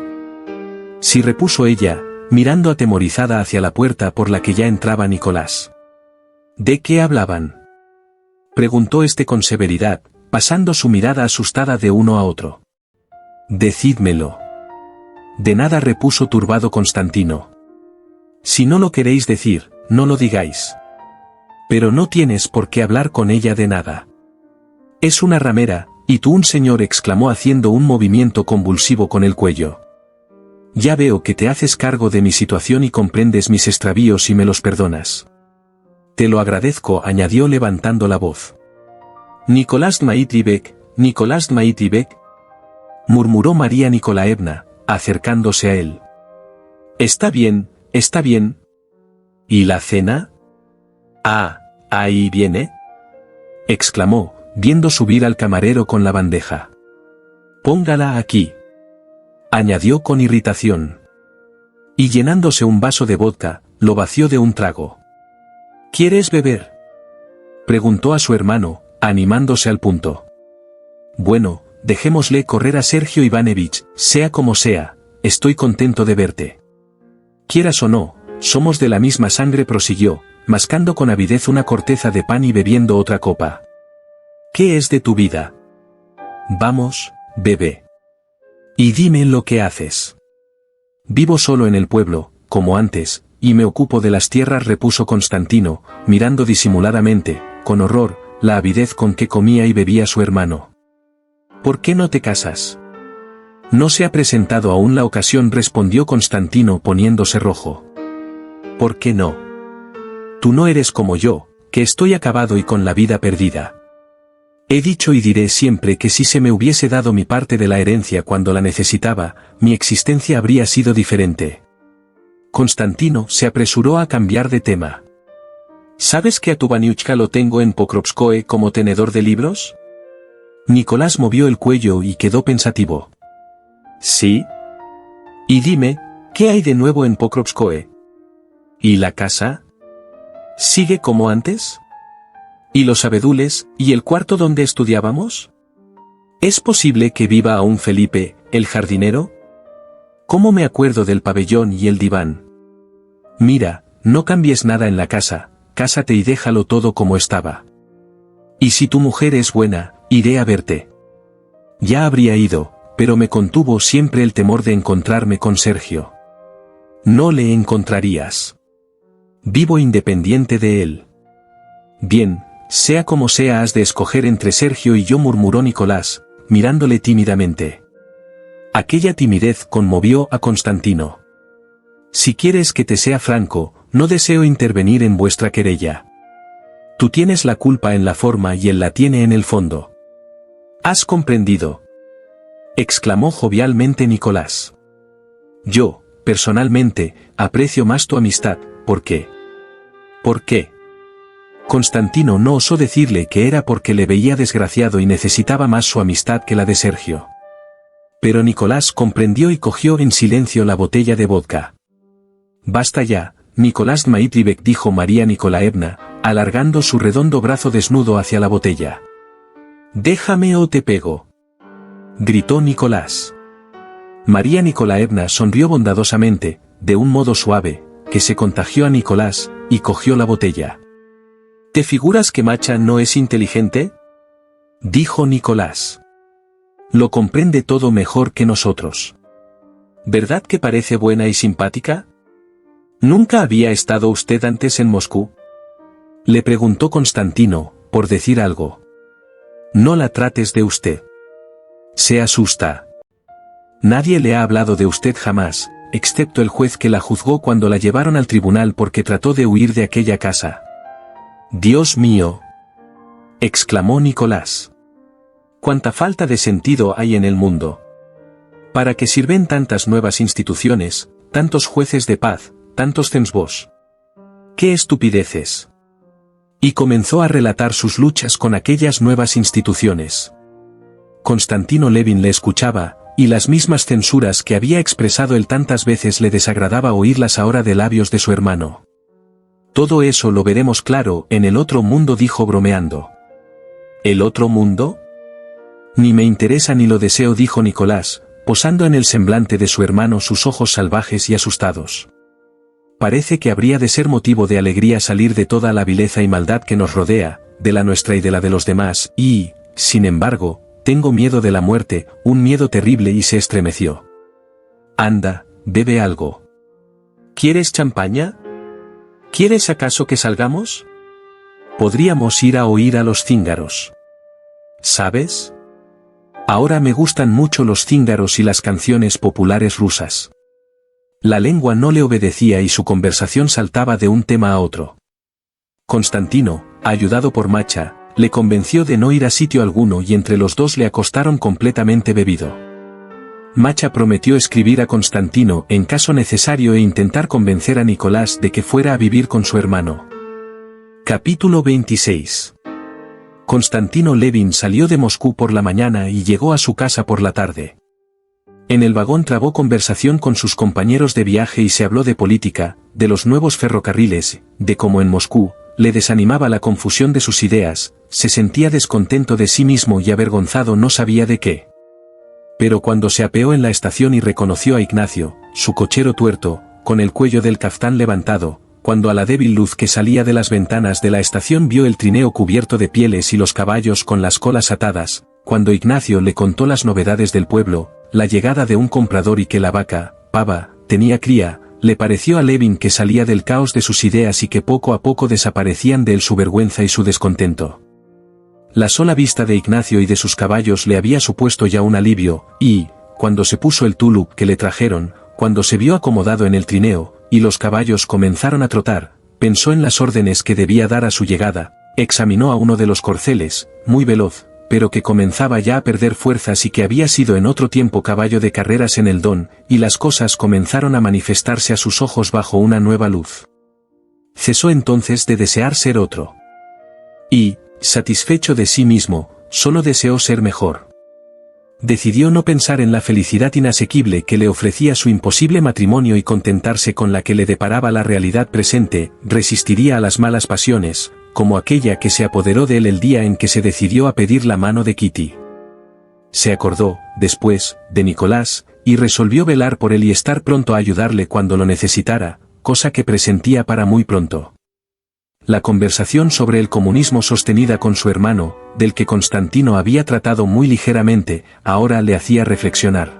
Sí, repuso ella, mirando atemorizada hacia la puerta por la que ya entraba Nicolás. ¿De qué hablaban? Preguntó este con severidad, pasando su mirada asustada de uno a otro. Decídmelo. De nada, repuso turbado Constantino. Si no lo queréis decir, no lo digáis. Pero no tienes por qué hablar con ella de nada. Es una ramera, y tú un señor, exclamó haciendo un movimiento convulsivo con el cuello. Ya veo que te haces cargo de mi situación y comprendes mis extravíos y me los perdonas. Te lo agradezco, añadió levantando la voz. Nicolás Dmitrievich, Nicolás Dmitrievich, murmuró María Nikolaevna, acercándose a él. Está bien, está bien. ¿Y la cena? Ah, ahí viene, exclamó, viendo subir al camarero con la bandeja. Póngala aquí, añadió con irritación. Y llenándose un vaso de vodka, lo vació de un trago. ¿Quieres beber?, preguntó a su hermano, animándose al punto. Bueno, dejémosle correr a Sergio Ivanovich, sea como sea, estoy contento de verte. Quieras o no, somos de la misma sangre, prosiguió, mascando con avidez una corteza de pan y bebiendo otra copa. ¿Qué es de tu vida? Vamos, bebe. Y dime lo que haces. Vivo solo en el pueblo, como antes, y me ocupo de las tierras, repuso Constantino, mirando disimuladamente, con horror, la avidez con que comía y bebía su hermano. ¿Por qué no te casas? No se ha presentado aún la ocasión, respondió Constantino poniéndose rojo. ¿Por qué no? Tú no eres como yo, que estoy acabado y con la vida perdida. He dicho y diré siempre que si se me hubiese dado mi parte de la herencia cuando la necesitaba, mi existencia habría sido diferente. Constantino se apresuró a cambiar de tema. ¿Sabes que a tu Baniuchka lo tengo en Pokrovskoe como tenedor de libros? Nicolás movió el cuello y quedó pensativo. ¿Sí? Y dime, ¿qué hay de nuevo en Pokrovskoe? ¿Y la casa? ¿Sigue como antes? ¿Y los abedules, y el cuarto donde estudiábamos? ¿Es posible que viva aún Felipe, el jardinero? ¿Cómo me acuerdo del pabellón y el diván? Mira, no cambies nada en la casa, cásate y déjalo todo como estaba. Y si tu mujer es buena, iré a verte. Ya habría ido, pero me contuvo siempre el temor de encontrarme con Sergio. No le encontrarías. Vivo independiente de él. Bien, sea como sea, has de escoger entre Sergio y yo, murmuró Nicolás, mirándole tímidamente. Aquella timidez conmovió a Constantino. Si quieres que te sea franco, no deseo intervenir en vuestra querella. Tú tienes la culpa en la forma y él la tiene en el fondo. ¿Has comprendido?, exclamó jovialmente Nicolás. Yo, personalmente, aprecio más tu amistad. ¿Por qué? ¿Por qué? Constantino no osó decirle que era porque le veía desgraciado y necesitaba más su amistad que la de Sergio. Pero Nicolás comprendió y cogió en silencio la botella de vodka. Basta ya, Nicolás Dmitrievich, dijo María Nikolaevna, alargando su redondo brazo desnudo hacia la botella. Déjame o te pego, gritó Nicolás. María Nikolaevna sonrió bondadosamente, de un modo suave, que se contagió a Nicolás, y cogió la botella. ¿Te figuras que Macha no es inteligente?, dijo Nicolás. Lo comprende todo mejor que nosotros. ¿Verdad que parece buena y simpática? ¿Nunca había estado usted antes en Moscú?, le preguntó Constantino, por decir algo. No la trates de usted. Se asusta. Nadie le ha hablado de usted jamás, excepto el juez que la juzgó cuando la llevaron al tribunal porque trató de huir de aquella casa. Dios mío, exclamó Nicolás. Cuánta falta de sentido hay en el mundo. ¿Para qué sirven tantas nuevas instituciones, tantos jueces de paz, tantos censbos? ¡Qué estupideces! Y comenzó a relatar sus luchas con aquellas nuevas instituciones. Constantino Levin le escuchaba, y las mismas censuras que había expresado él tantas veces le desagradaba oírlas ahora de labios de su hermano. Todo eso lo veremos claro en el otro mundo, dijo bromeando. ¿El otro mundo? Ni me interesa ni lo deseo, dijo Nicolás, posando en el semblante de su hermano sus ojos salvajes y asustados. Parece que habría de ser motivo de alegría salir de toda la vileza y maldad que nos rodea, de la nuestra y de la de los demás, y, sin embargo, tengo miedo de la muerte, un miedo terrible, y se estremeció. Anda, bebe algo. ¿Quieres champaña? ¿Quieres acaso que salgamos? Podríamos ir a oír a los cíngaros. ¿Sabes? Ahora me gustan mucho los cíngaros y las canciones populares rusas. La lengua no le obedecía y su conversación saltaba de un tema a otro. Constantino, ayudado por Macha, le convenció de no ir a sitio alguno y entre los dos le acostaron completamente bebido. Macha prometió escribir a Constantino en caso necesario e intentar convencer a Nicolás de que fuera a vivir con su hermano. Capítulo 26. Constantino Levin salió de Moscú por la mañana y llegó a su casa por la tarde. En el vagón trabó conversación con sus compañeros de viaje y se habló de política, de los nuevos ferrocarriles, de cómo en Moscú le desanimaba la confusión de sus ideas, se sentía descontento de sí mismo y avergonzado no sabía de qué. Pero cuando se apeó en la estación y reconoció a Ignacio, su cochero tuerto, con el cuello del caftán levantado, cuando a la débil luz que salía de las ventanas de la estación vio el trineo cubierto de pieles y los caballos con las colas atadas, cuando Ignacio le contó las novedades del pueblo, la llegada de un comprador y que la vaca, Pava, tenía cría, le pareció a Levin que salía del caos de sus ideas y que poco a poco desaparecían de él su vergüenza y su descontento. La sola vista de Ignacio y de sus caballos le había supuesto ya un alivio, y, cuando se puso el tulup que le trajeron, cuando se vio acomodado en el trineo, y los caballos comenzaron a trotar, pensó en las órdenes que debía dar a su llegada, examinó a uno de los corceles, muy veloz, pero que comenzaba ya a perder fuerzas y que había sido en otro tiempo caballo de carreras en el Don, y las cosas comenzaron a manifestarse a sus ojos bajo una nueva luz. Cesó entonces de desear ser otro. Y, satisfecho de sí mismo, solo deseó ser mejor. Decidió no pensar en la felicidad inasequible que le ofrecía su imposible matrimonio y contentarse con la que le deparaba la realidad presente, resistiría a las malas pasiones, como aquella que se apoderó de él el día en que se decidió a pedir la mano de Kitty. Se acordó, después, de Nicolás, y resolvió velar por él y estar pronto a ayudarle cuando lo necesitara, cosa que presentía para muy pronto. La conversación sobre el comunismo sostenida con su hermano, del que Constantino había tratado muy ligeramente, ahora le hacía reflexionar.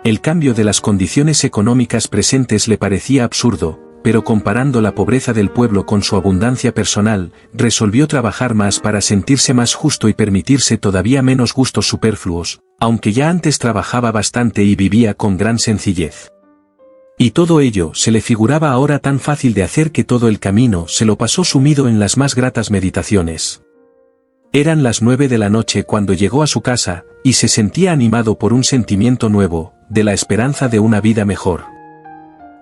El cambio de las condiciones económicas presentes le parecía absurdo, pero comparando la pobreza del pueblo con su abundancia personal, resolvió trabajar más para sentirse más justo y permitirse todavía menos gustos superfluos, aunque ya antes trabajaba bastante y vivía con gran sencillez. Y todo ello se le figuraba ahora tan fácil de hacer que todo el camino se lo pasó sumido en las más gratas meditaciones. Eran las 9 de la noche cuando llegó a su casa, y se sentía animado por un sentimiento nuevo, de la esperanza de una vida mejor.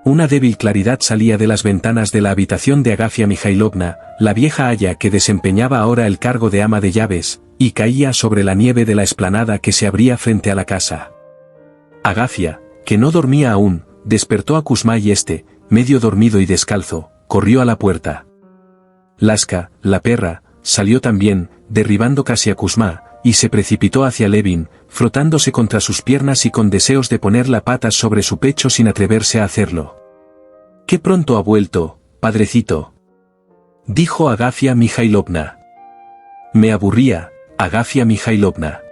Una débil claridad salía de las ventanas de la habitación de Agafia Mikhailovna, la vieja aya que desempeñaba ahora el cargo de ama de llaves, y caía sobre la nieve de la explanada que se abría frente a la casa. Agafia, que no dormía aún, despertó a Kuzma y este, medio dormido y descalzo, corrió a la puerta. Laska, la perra, salió también, derribando casi a Kuzma, y se precipitó hacia Levin, frotándose contra sus piernas y con deseos de poner la pata sobre su pecho sin atreverse a hacerlo. «¡Qué pronto ha vuelto, padrecito!», dijo Agafia Mikhailovna. «Me aburría, Agafia Mikhailovna».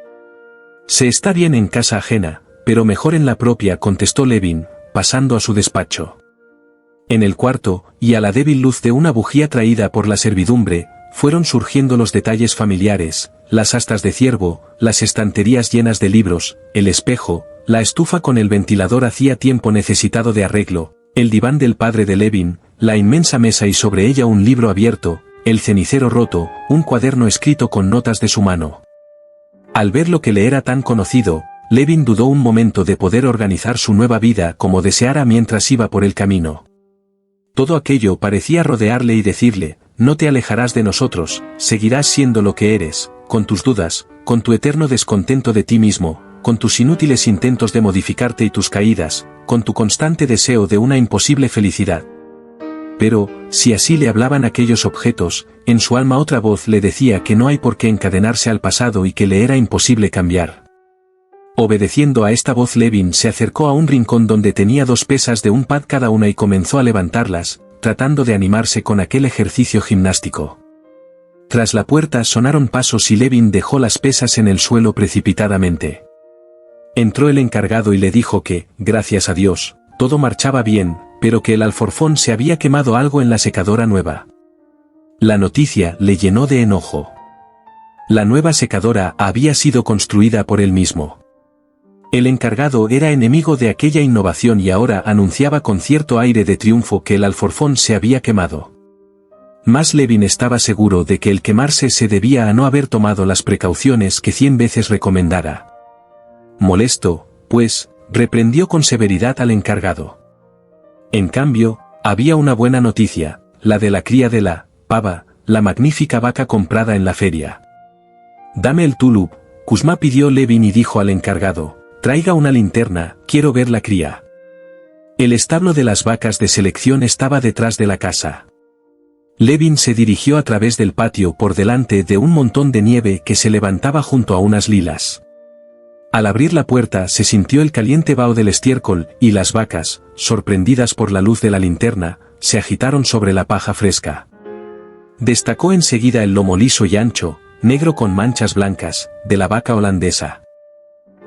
«Se está bien en casa ajena, pero mejor en la propia», contestó Levin, pasando a su despacho. En el cuarto, y a la débil luz de una bujía traída por la servidumbre, fueron surgiendo los detalles familiares, las astas de ciervo, las estanterías llenas de libros, el espejo, la estufa con el ventilador hacía tiempo necesitado de arreglo, el diván del padre de Levin, la inmensa mesa y sobre ella un libro abierto, el cenicero roto, un cuaderno escrito con notas de su mano. Al ver lo que le era tan conocido, Levin dudó un momento de poder organizar su nueva vida como deseara mientras iba por el camino. Todo aquello parecía rodearle y decirle, no te alejarás de nosotros, seguirás siendo lo que eres, con tus dudas, con tu eterno descontento de ti mismo, con tus inútiles intentos de modificarte y tus caídas, con tu constante deseo de una imposible felicidad. Pero, si así le hablaban aquellos objetos, en su alma otra voz le decía que no hay por qué encadenarse al pasado y que le era imposible cambiar. Obedeciendo a esta voz, Levin se acercó a un rincón donde tenía 2 pesas de un pad cada una y comenzó a levantarlas, tratando de animarse con aquel ejercicio gimnástico. Tras la puerta sonaron pasos y Levin dejó las pesas en el suelo precipitadamente. Entró el encargado y le dijo que, gracias a Dios, todo marchaba bien, pero que el alforfón se había quemado algo en la secadora nueva. La noticia le llenó de enojo. La nueva secadora había sido construida por él mismo. El encargado era enemigo de aquella innovación y ahora anunciaba con cierto aire de triunfo que el alforfón se había quemado. Más Levin estaba seguro de que el quemarse se debía a no haber tomado las precauciones que 100 veces recomendara. Molesto, pues, reprendió con severidad al encargado. En cambio, había una buena noticia, la de la cría de la pava, la magnífica vaca comprada en la feria. «Dame el tulip», Kuzma pidió Levin y dijo al encargado, «Traiga una linterna, quiero ver la cría». El establo de las vacas de selección estaba detrás de la casa. Levin se dirigió a través del patio por delante de un montón de nieve que se levantaba junto a unas lilas. Al abrir la puerta se sintió el caliente vaho del estiércol, y las vacas, sorprendidas por la luz de la linterna, se agitaron sobre la paja fresca. Destacó enseguida el lomo liso y ancho, negro con manchas blancas, de la vaca holandesa.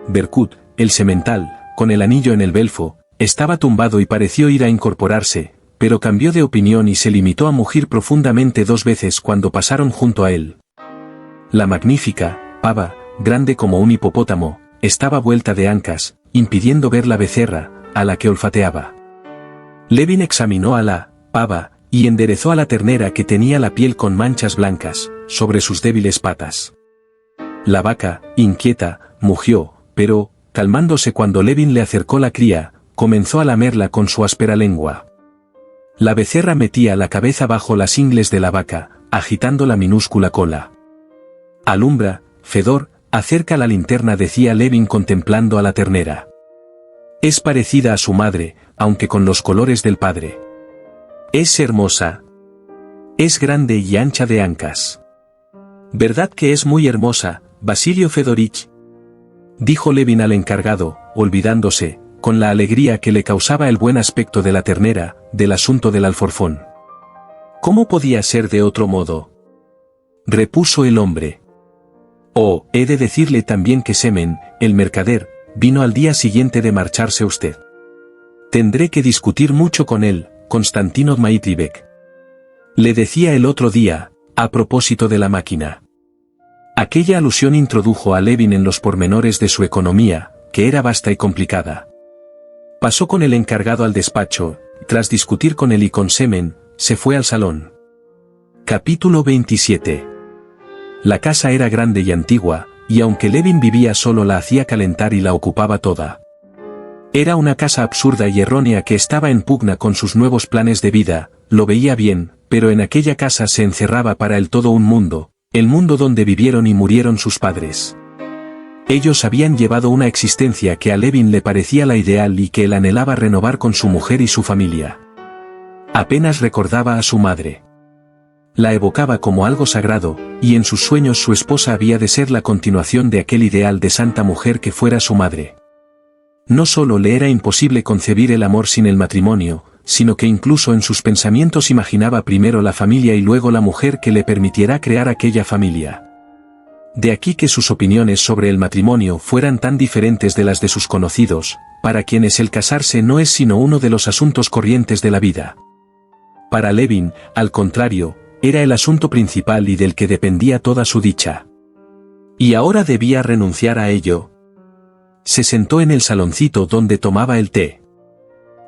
Berkut, el semental, con el anillo en el belfo, estaba tumbado y pareció ir a incorporarse, pero cambió de opinión y se limitó a mugir profundamente 2 veces cuando pasaron junto a él. La magnífica pava, grande como un hipopótamo, estaba vuelta de ancas, impidiendo ver la becerra, a la que olfateaba. Levin examinó a la pava, y enderezó a la ternera que tenía la piel con manchas blancas, sobre sus débiles patas. La vaca, inquieta, mugió, pero, calmándose cuando Levin le acercó la cría, comenzó a lamerla con su áspera lengua. La becerra metía la cabeza bajo las ingles de la vaca, agitando la minúscula cola. «Alumbra, Fedor, acerca la linterna», decía Levin contemplando a la ternera. «Es parecida a su madre, aunque con los colores del padre. Es hermosa. Es grande y ancha de ancas. ¿Verdad que es muy hermosa, Basilio Fedorich?», dijo Levin al encargado, olvidándose, con la alegría que le causaba el buen aspecto de la ternera, del asunto del alforfón. «¿Cómo podía ser de otro modo?», repuso el hombre. «Oh, he de decirle también que Semen, el mercader, vino al día siguiente de marcharse usted. Tendré que discutir mucho con él, Konstantino Dmitrievich. Le decía el otro día, a propósito de la máquina». Aquella alusión introdujo a Levin en los pormenores de su economía, que era vasta y complicada. Pasó con el encargado al despacho, tras discutir con él y con Semen, se fue al salón. Capítulo 27. La casa era grande y antigua, y aunque Levin vivía solo la hacía calentar y la ocupaba toda. Era una casa absurda y errónea que estaba en pugna con sus nuevos planes de vida, lo veía bien, pero en aquella casa se encerraba para él todo un mundo, el mundo donde vivieron y murieron sus padres. Ellos habían llevado una existencia que a Levin le parecía la ideal y que él anhelaba renovar con su mujer y su familia. Apenas recordaba a su madre. La evocaba como algo sagrado, y en sus sueños su esposa había de ser la continuación de aquel ideal de santa mujer que fuera su madre. No solo le era imposible concebir el amor sin el matrimonio, sino que incluso en sus pensamientos imaginaba primero la familia y luego la mujer que le permitiera crear aquella familia. De aquí que sus opiniones sobre el matrimonio fueran tan diferentes de las de sus conocidos, para quienes el casarse no es sino uno de los asuntos corrientes de la vida. Para Levin, al contrario, era el asunto principal y del que dependía toda su dicha. Y ahora debía renunciar a ello. Se sentó en el saloncito donde tomaba el té.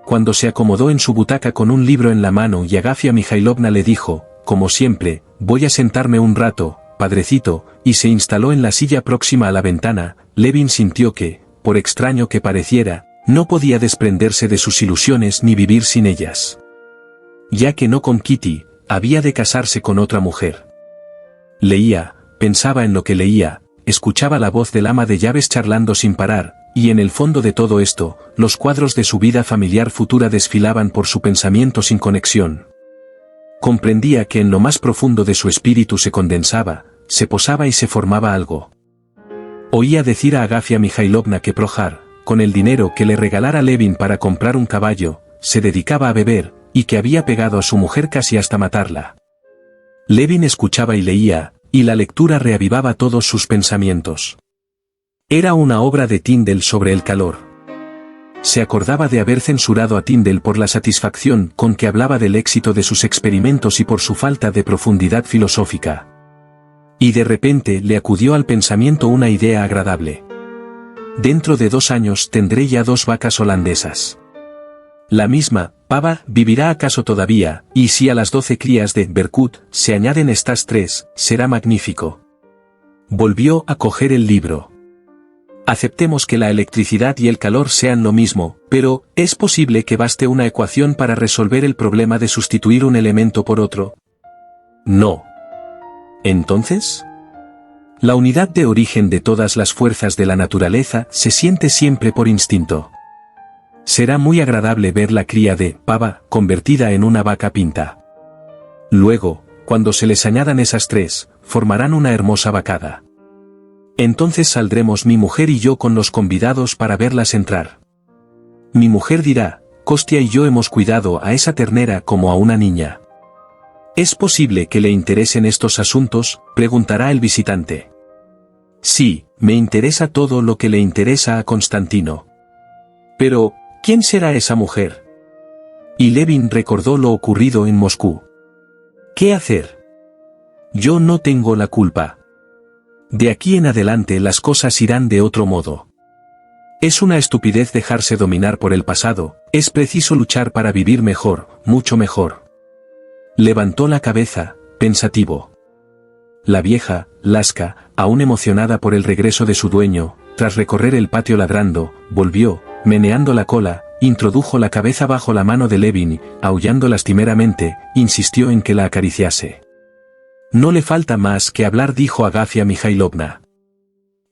Cuando se acomodó en su butaca con un libro en la mano y Agafia Mikhailovna le dijo, como siempre, «Voy a sentarme un rato, padrecito», y se instaló en la silla próxima a la ventana, Levin sintió que, por extraño que pareciera, no podía desprenderse de sus ilusiones ni vivir sin ellas. Ya que no con Kitty, había de casarse con otra mujer. Leía, pensaba en lo que leía, escuchaba la voz del ama de llaves charlando sin parar, y en el fondo de todo esto, los cuadros de su vida familiar futura desfilaban por su pensamiento sin conexión. Comprendía que en lo más profundo de su espíritu se condensaba, se posaba y se formaba algo. Oía decir a Agafia Mikhailovna que Prohar, con el dinero que le regalara Levin para comprar un caballo, se dedicaba a beber, y que había pegado a su mujer casi hasta matarla. Levin escuchaba y leía, y la lectura reavivaba todos sus pensamientos. Era una obra de Tyndall sobre el calor. Se acordaba de haber censurado a Tyndall por la satisfacción con que hablaba del éxito de sus experimentos y por su falta de profundidad filosófica. Y de repente le acudió al pensamiento una idea agradable. Dentro de 2 años tendré ya 2 vacas holandesas. La misma, Pava, ¿vivirá acaso todavía? Y si a las 12 crías de Berkut se añaden estas 3, será magnífico. Volvió a coger el libro. Aceptemos que la electricidad y el calor sean lo mismo, pero, ¿es posible que baste una ecuación para resolver el problema de sustituir un elemento por otro? No. ¿Entonces? La unidad de origen de todas las fuerzas de la naturaleza se siente siempre por instinto. Será muy agradable ver la cría de Pava convertida en una vaca pinta. Luego, cuando se les añadan esas 3, formarán una hermosa vacada. Entonces saldremos mi mujer y yo con los convidados para verlas entrar. Mi mujer dirá, Costia y yo hemos cuidado a esa ternera como a una niña. ¿Es posible que le interesen estos asuntos?, preguntará el visitante. Sí, me interesa todo lo que le interesa a Constantino. Pero, ¿quién será esa mujer? Y Levin recordó lo ocurrido en Moscú. ¿Qué hacer? Yo no tengo la culpa. De aquí en adelante las cosas irán de otro modo. Es una estupidez dejarse dominar por el pasado, es preciso luchar para vivir mejor, mucho mejor. Levantó la cabeza, pensativo. La vieja, Laska, aún emocionada por el regreso de su dueño, tras recorrer el patio ladrando, volvió, meneando la cola, introdujo la cabeza bajo la mano de Levin y, aullando lastimeramente, insistió en que la acariciase. No le falta más que hablar, dijo Agafia Mikhailovna.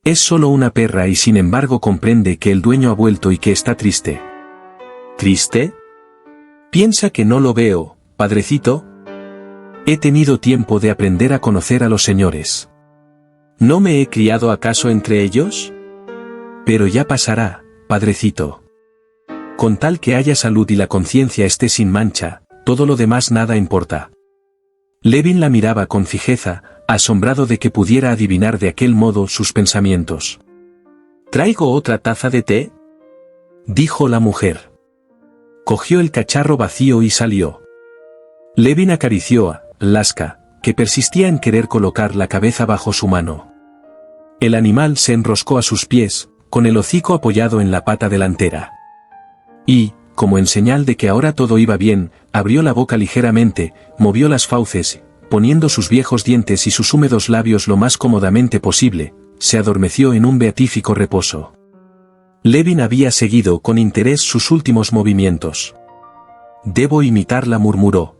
Es solo una perra y sin embargo comprende que el dueño ha vuelto y que está triste. ¿Triste? ¿Piensa que no lo veo, padrecito? He tenido tiempo de aprender a conocer a los señores. ¿No me he criado acaso entre ellos? Pero ya pasará, padrecito. Con tal que haya salud y la conciencia esté sin mancha, todo lo demás nada importa. Levin la miraba con fijeza, asombrado de que pudiera adivinar de aquel modo sus pensamientos. ¿Traigo otra taza de té?, dijo la mujer. Cogió el cacharro vacío y salió. Levin acarició a Laska, que persistía en querer colocar la cabeza bajo su mano. El animal se enroscó a sus pies, con el hocico apoyado en la pata delantera. Y, como en señal de que ahora todo iba bien, abrió la boca ligeramente, movió las fauces, poniendo sus viejos dientes y sus húmedos labios lo más cómodamente posible, se adormeció en un beatífico reposo. Levin había seguido con interés sus últimos movimientos. «Debo imitarla», murmuró.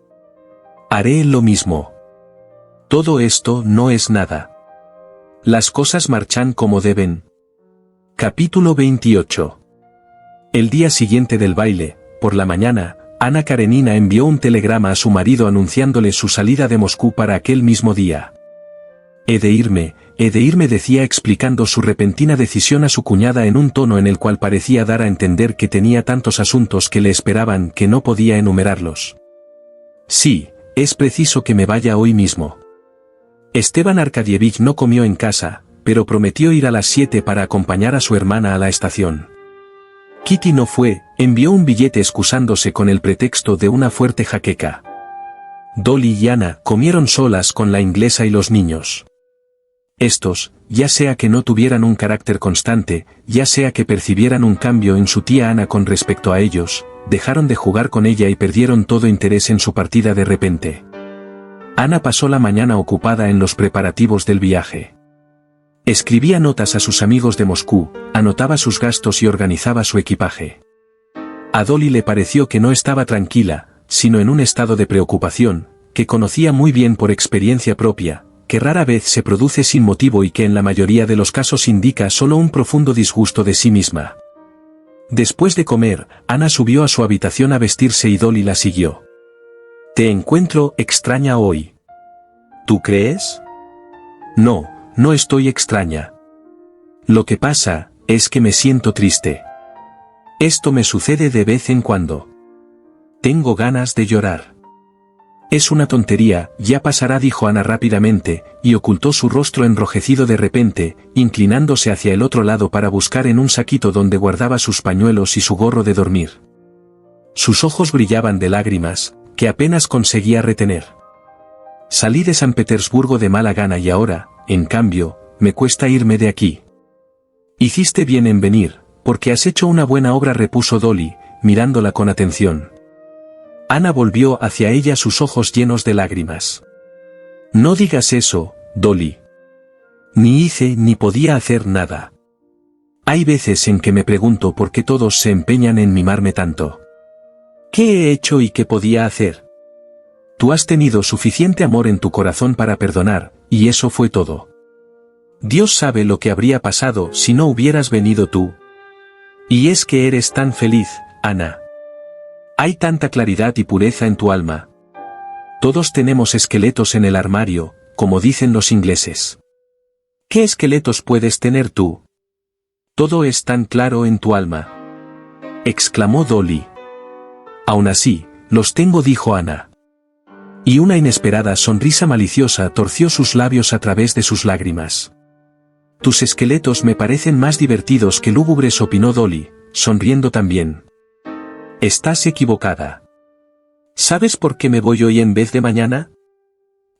«Haré lo mismo. Todo esto no es nada. Las cosas marchan como deben». Capítulo 28. El día siguiente del baile, por la mañana, Ana Karenina envió un telegrama a su marido anunciándole su salida de Moscú para aquel mismo día. He de irme, decía explicando su repentina decisión a su cuñada en un tono en el cual parecía dar a entender que tenía tantos asuntos que le esperaban que no podía enumerarlos. Sí, es preciso que me vaya hoy mismo. Esteban Arkadievich no comió en casa, pero prometió ir a las 7 para acompañar a su hermana a la estación. Kitty no fue, envió un billete excusándose con el pretexto de una fuerte jaqueca. Dolly y Ana comieron solas con la inglesa y los niños. Estos, ya sea que no tuvieran un carácter constante, ya sea que percibieran un cambio en su tía Ana con respecto a ellos, dejaron de jugar con ella y perdieron todo interés en su partida de repente. Ana pasó la mañana ocupada en los preparativos del viaje. Escribía notas a sus amigos de Moscú, anotaba sus gastos y organizaba su equipaje. A Dolly le pareció que no estaba tranquila, sino en un estado de preocupación, que conocía muy bien por experiencia propia, que rara vez se produce sin motivo y que en la mayoría de los casos indica solo un profundo disgusto de sí misma. Después de comer, Ana subió a su habitación a vestirse y Dolly la siguió. «Te encuentro extraña hoy». «¿Tú crees?» «No, no estoy extraña. Lo que pasa, es que me siento triste. Esto me sucede de vez en cuando. Tengo ganas de llorar». «Es una tontería, ya pasará», dijo Ana rápidamente, y ocultó su rostro enrojecido de repente, inclinándose hacia el otro lado para buscar en un saquito donde guardaba sus pañuelos y su gorro de dormir. Sus ojos brillaban de lágrimas, que apenas conseguía retener. «Salí de San Petersburgo de mala gana y ahora, en cambio, me cuesta irme de aquí». «Hiciste bien en venir, porque has hecho una buena obra», repuso Dolly, mirándola con atención. Ana volvió hacia ella sus ojos llenos de lágrimas. No digas eso, Dolly. Ni hice ni podía hacer nada. Hay veces en que me pregunto por qué todos se empeñan en mimarme tanto. ¿Qué he hecho y qué podía hacer? Tú has tenido suficiente amor en tu corazón para perdonar, y eso fue todo. Dios sabe lo que habría pasado si no hubieras venido tú. Y es que eres tan feliz, Ana. Hay tanta claridad y pureza en tu alma. Todos tenemos esqueletos en el armario, como dicen los ingleses. ¿Qué esqueletos puedes tener tú? Todo es tan claro en tu alma. Exclamó Dolly. Aún así, los tengo, dijo Ana. Y una inesperada sonrisa maliciosa torció sus labios a través de sus lágrimas. Tus esqueletos me parecen más divertidos que lúgubres, opinó Dolly, sonriendo también. Estás equivocada. ¿Sabes por qué me voy hoy en vez de mañana?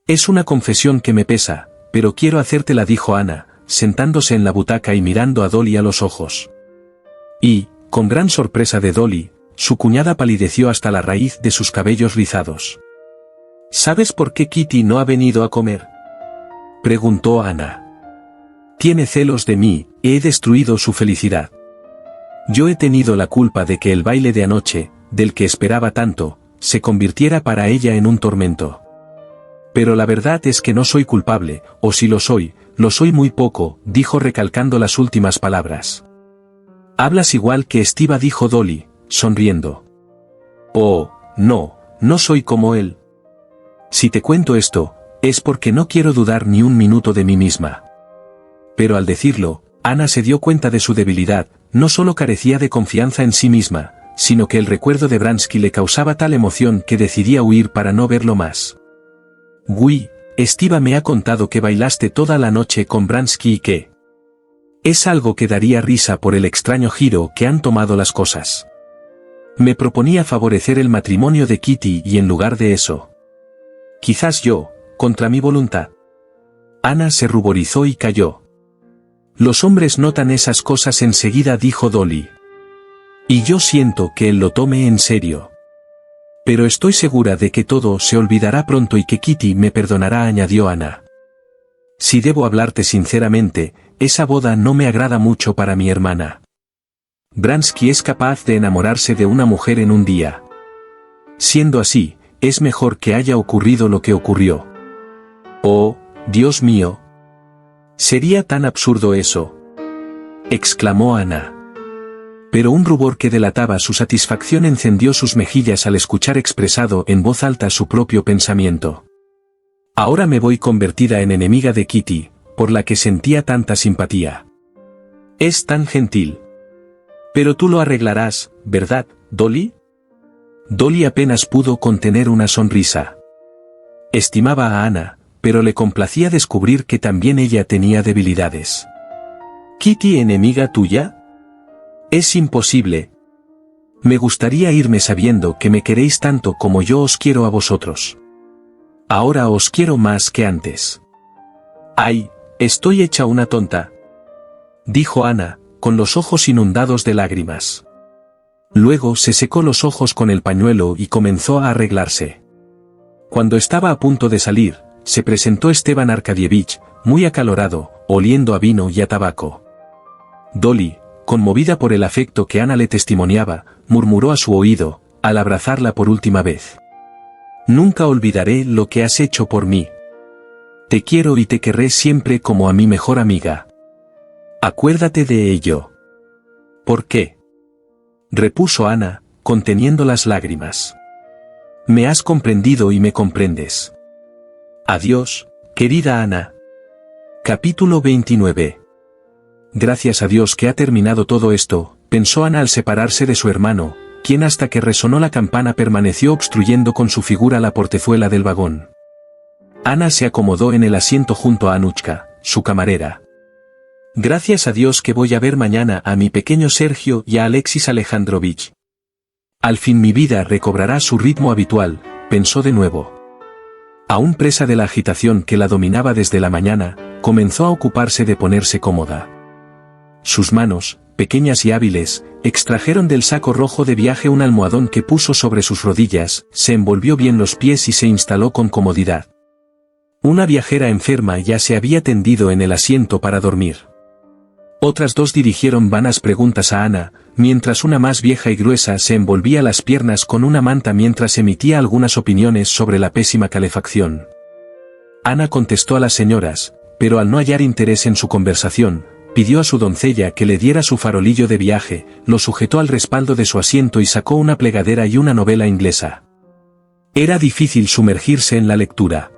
Es una confesión que me pesa, pero quiero hacértela, dijo Ana, sentándose en la butaca y mirando a Dolly a los ojos. Y, con gran sorpresa de Dolly, su cuñada palideció hasta la raíz de sus cabellos rizados. ¿Sabes por qué Kitty no ha venido a comer?, preguntó Ana. Tiene celos de mí, he destruido su felicidad. Yo he tenido la culpa de que el baile de anoche, del que esperaba tanto, se convirtiera para ella en un tormento. Pero la verdad es que no soy culpable, o si lo soy muy poco, dijo recalcando las últimas palabras. Hablas igual que Estiva, dijo Dolly, sonriendo. Oh, no soy como él. Si te cuento esto, es porque no quiero dudar ni un minuto de mí misma. Pero al decirlo, Ana se dio cuenta de su debilidad, no solo carecía de confianza en sí misma, sino que el recuerdo de Bransky le causaba tal emoción que decidía huir para no verlo más. Estiva me ha contado que bailaste toda la noche con Bransky y que es algo que daría risa por el extraño giro que han tomado las cosas. Me proponía favorecer el matrimonio de Kitty y en lugar de eso. Quizás yo, contra mi voluntad. Ana se ruborizó y calló. Los hombres notan esas cosas enseguida, dijo Dolly. Y yo siento que él lo tome en serio. Pero estoy segura de que todo se olvidará pronto y que Kitty me perdonará, añadió Ana. Si debo hablarte sinceramente, esa boda no me agrada mucho para mi hermana. Bransky es capaz de enamorarse de una mujer en un día. Siendo así, es mejor que haya ocurrido lo que ocurrió. Oh, Dios mío. Sería tan absurdo eso, exclamó Ana. Pero un rubor que delataba su satisfacción encendió sus mejillas al escuchar expresado en voz alta su propio pensamiento. Ahora me voy convertida en enemiga de Kitty, por la que sentía tanta simpatía. Es tan gentil. Pero tú lo arreglarás, ¿verdad, Dolly? Dolly apenas pudo contener una sonrisa. Estimaba a Ana, pero le complacía descubrir que también ella tenía debilidades. ¿Kitty enemiga tuya? Es imposible. Me gustaría irme sabiendo que me queréis tanto como yo os quiero a vosotros. Ahora os quiero más que antes. Ay, estoy hecha una tonta, dijo Ana, con los ojos inundados de lágrimas. Luego se secó los ojos con el pañuelo y comenzó a arreglarse. Cuando estaba a punto de salir, se presentó Esteban Arkadievich, muy acalorado, oliendo a vino y a tabaco. Dolly, conmovida por el afecto que Ana le testimoniaba, murmuró a su oído, al abrazarla por última vez. Nunca olvidaré lo que has hecho por mí. Te quiero y te querré siempre como a mi mejor amiga. Acuérdate de ello. ¿Por qué?, repuso Ana, conteniendo las lágrimas. Me has comprendido y me comprendes. Adiós, querida Ana. Capítulo 29. Gracias a Dios que ha terminado todo esto, pensó Ana al separarse de su hermano, quien hasta que resonó la campana permaneció obstruyendo con su figura la portezuela del vagón. Ana se acomodó en el asiento junto a Anushka, su camarera. Gracias a Dios que voy a ver mañana a mi pequeño Sergio y a Alexis Alejandrovich. Al fin mi vida recobrará su ritmo habitual, pensó de nuevo. Aún presa de la agitación que la dominaba desde la mañana, comenzó a ocuparse de ponerse cómoda. Sus manos, pequeñas y hábiles, extrajeron del saco rojo de viaje un almohadón que puso sobre sus rodillas, se envolvió bien los pies y se instaló con comodidad. Una viajera enferma ya se había tendido en el asiento para dormir. Otras dos dirigieron vanas preguntas a Ana, mientras una más vieja y gruesa se envolvía las piernas con una manta mientras emitía algunas opiniones sobre la pésima calefacción. Ana contestó a las señoras, pero al no hallar interés en su conversación, pidió a su doncella que le diera su farolillo de viaje, lo sujetó al respaldo de su asiento y sacó una plegadera y una novela inglesa. Era difícil sumergirse en la lectura.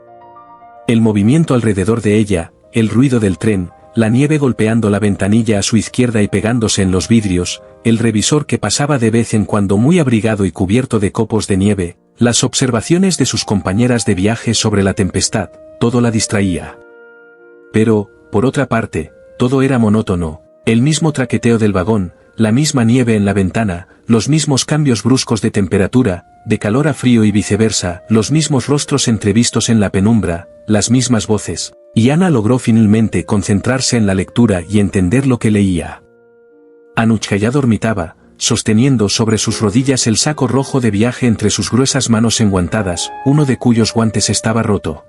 El movimiento alrededor de ella, el ruido del tren, la nieve golpeando la ventanilla a su izquierda y pegándose en los vidrios, el revisor que pasaba de vez en cuando muy abrigado y cubierto de copos de nieve, las observaciones de sus compañeras de viaje sobre la tempestad, todo la distraía. Pero, por otra parte, todo era monótono, el mismo traqueteo del vagón, la misma nieve en la ventana, los mismos cambios bruscos de temperatura, de calor a frío y viceversa, los mismos rostros entrevistos en la penumbra, las mismas voces, y Ana logró finalmente concentrarse en la lectura y entender lo que leía. Anushka ya dormitaba, sosteniendo sobre sus rodillas el saco rojo de viaje entre sus gruesas manos enguantadas, uno de cuyos guantes estaba roto.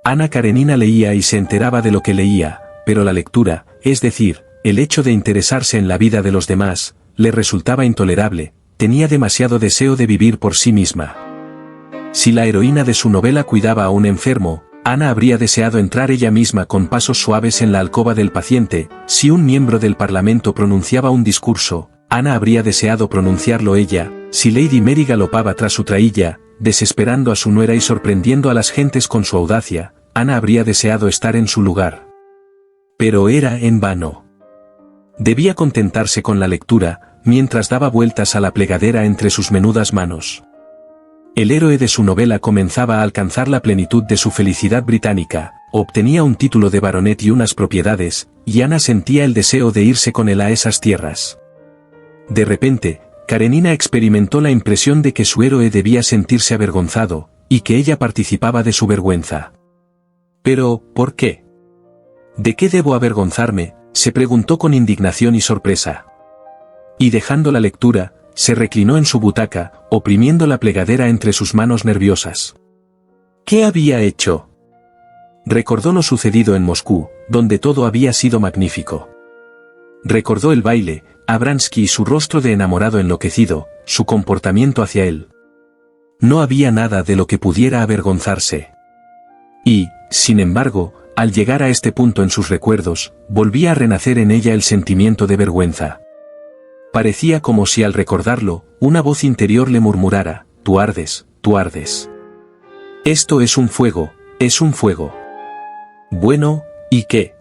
Ana Karenina leía y se enteraba de lo que leía, pero la lectura, es decir, el hecho de interesarse en la vida de los demás, le resultaba intolerable, tenía demasiado deseo de vivir por sí misma. Si la heroína de su novela cuidaba a un enfermo, Ana habría deseado entrar ella misma con pasos suaves en la alcoba del paciente. Si un miembro del Parlamento pronunciaba un discurso, Ana habría deseado pronunciarlo ella. Si Lady Mary galopaba tras su traílla, desesperando a su nuera y sorprendiendo a las gentes con su audacia, Ana habría deseado estar en su lugar. Pero era en vano. Debía contentarse con la lectura, mientras daba vueltas a la plegadera entre sus menudas manos. El héroe de su novela comenzaba a alcanzar la plenitud de su felicidad británica, obtenía un título de baronet y unas propiedades, y Ana sentía el deseo de irse con él a esas tierras. De repente, Karenina experimentó la impresión de que su héroe debía sentirse avergonzado, y que ella participaba de su vergüenza. Pero, ¿por qué? ¿De qué debo avergonzarme?, se preguntó con indignación y sorpresa. Y dejando la lectura, se reclinó en su butaca, oprimiendo la plegadera entre sus manos nerviosas. ¿Qué había hecho? Recordó lo sucedido en Moscú, donde todo había sido magnífico. Recordó el baile, a Bransky y su rostro de enamorado enloquecido, su comportamiento hacia él. No había nada de lo que pudiera avergonzarse. Y, sin embargo, al llegar a este punto en sus recuerdos, volvía a renacer en ella el sentimiento de vergüenza. Parecía como si al recordarlo, una voz interior le murmurara: tú ardes, tú ardes. Esto es un fuego, es un fuego. Bueno, ¿y qué?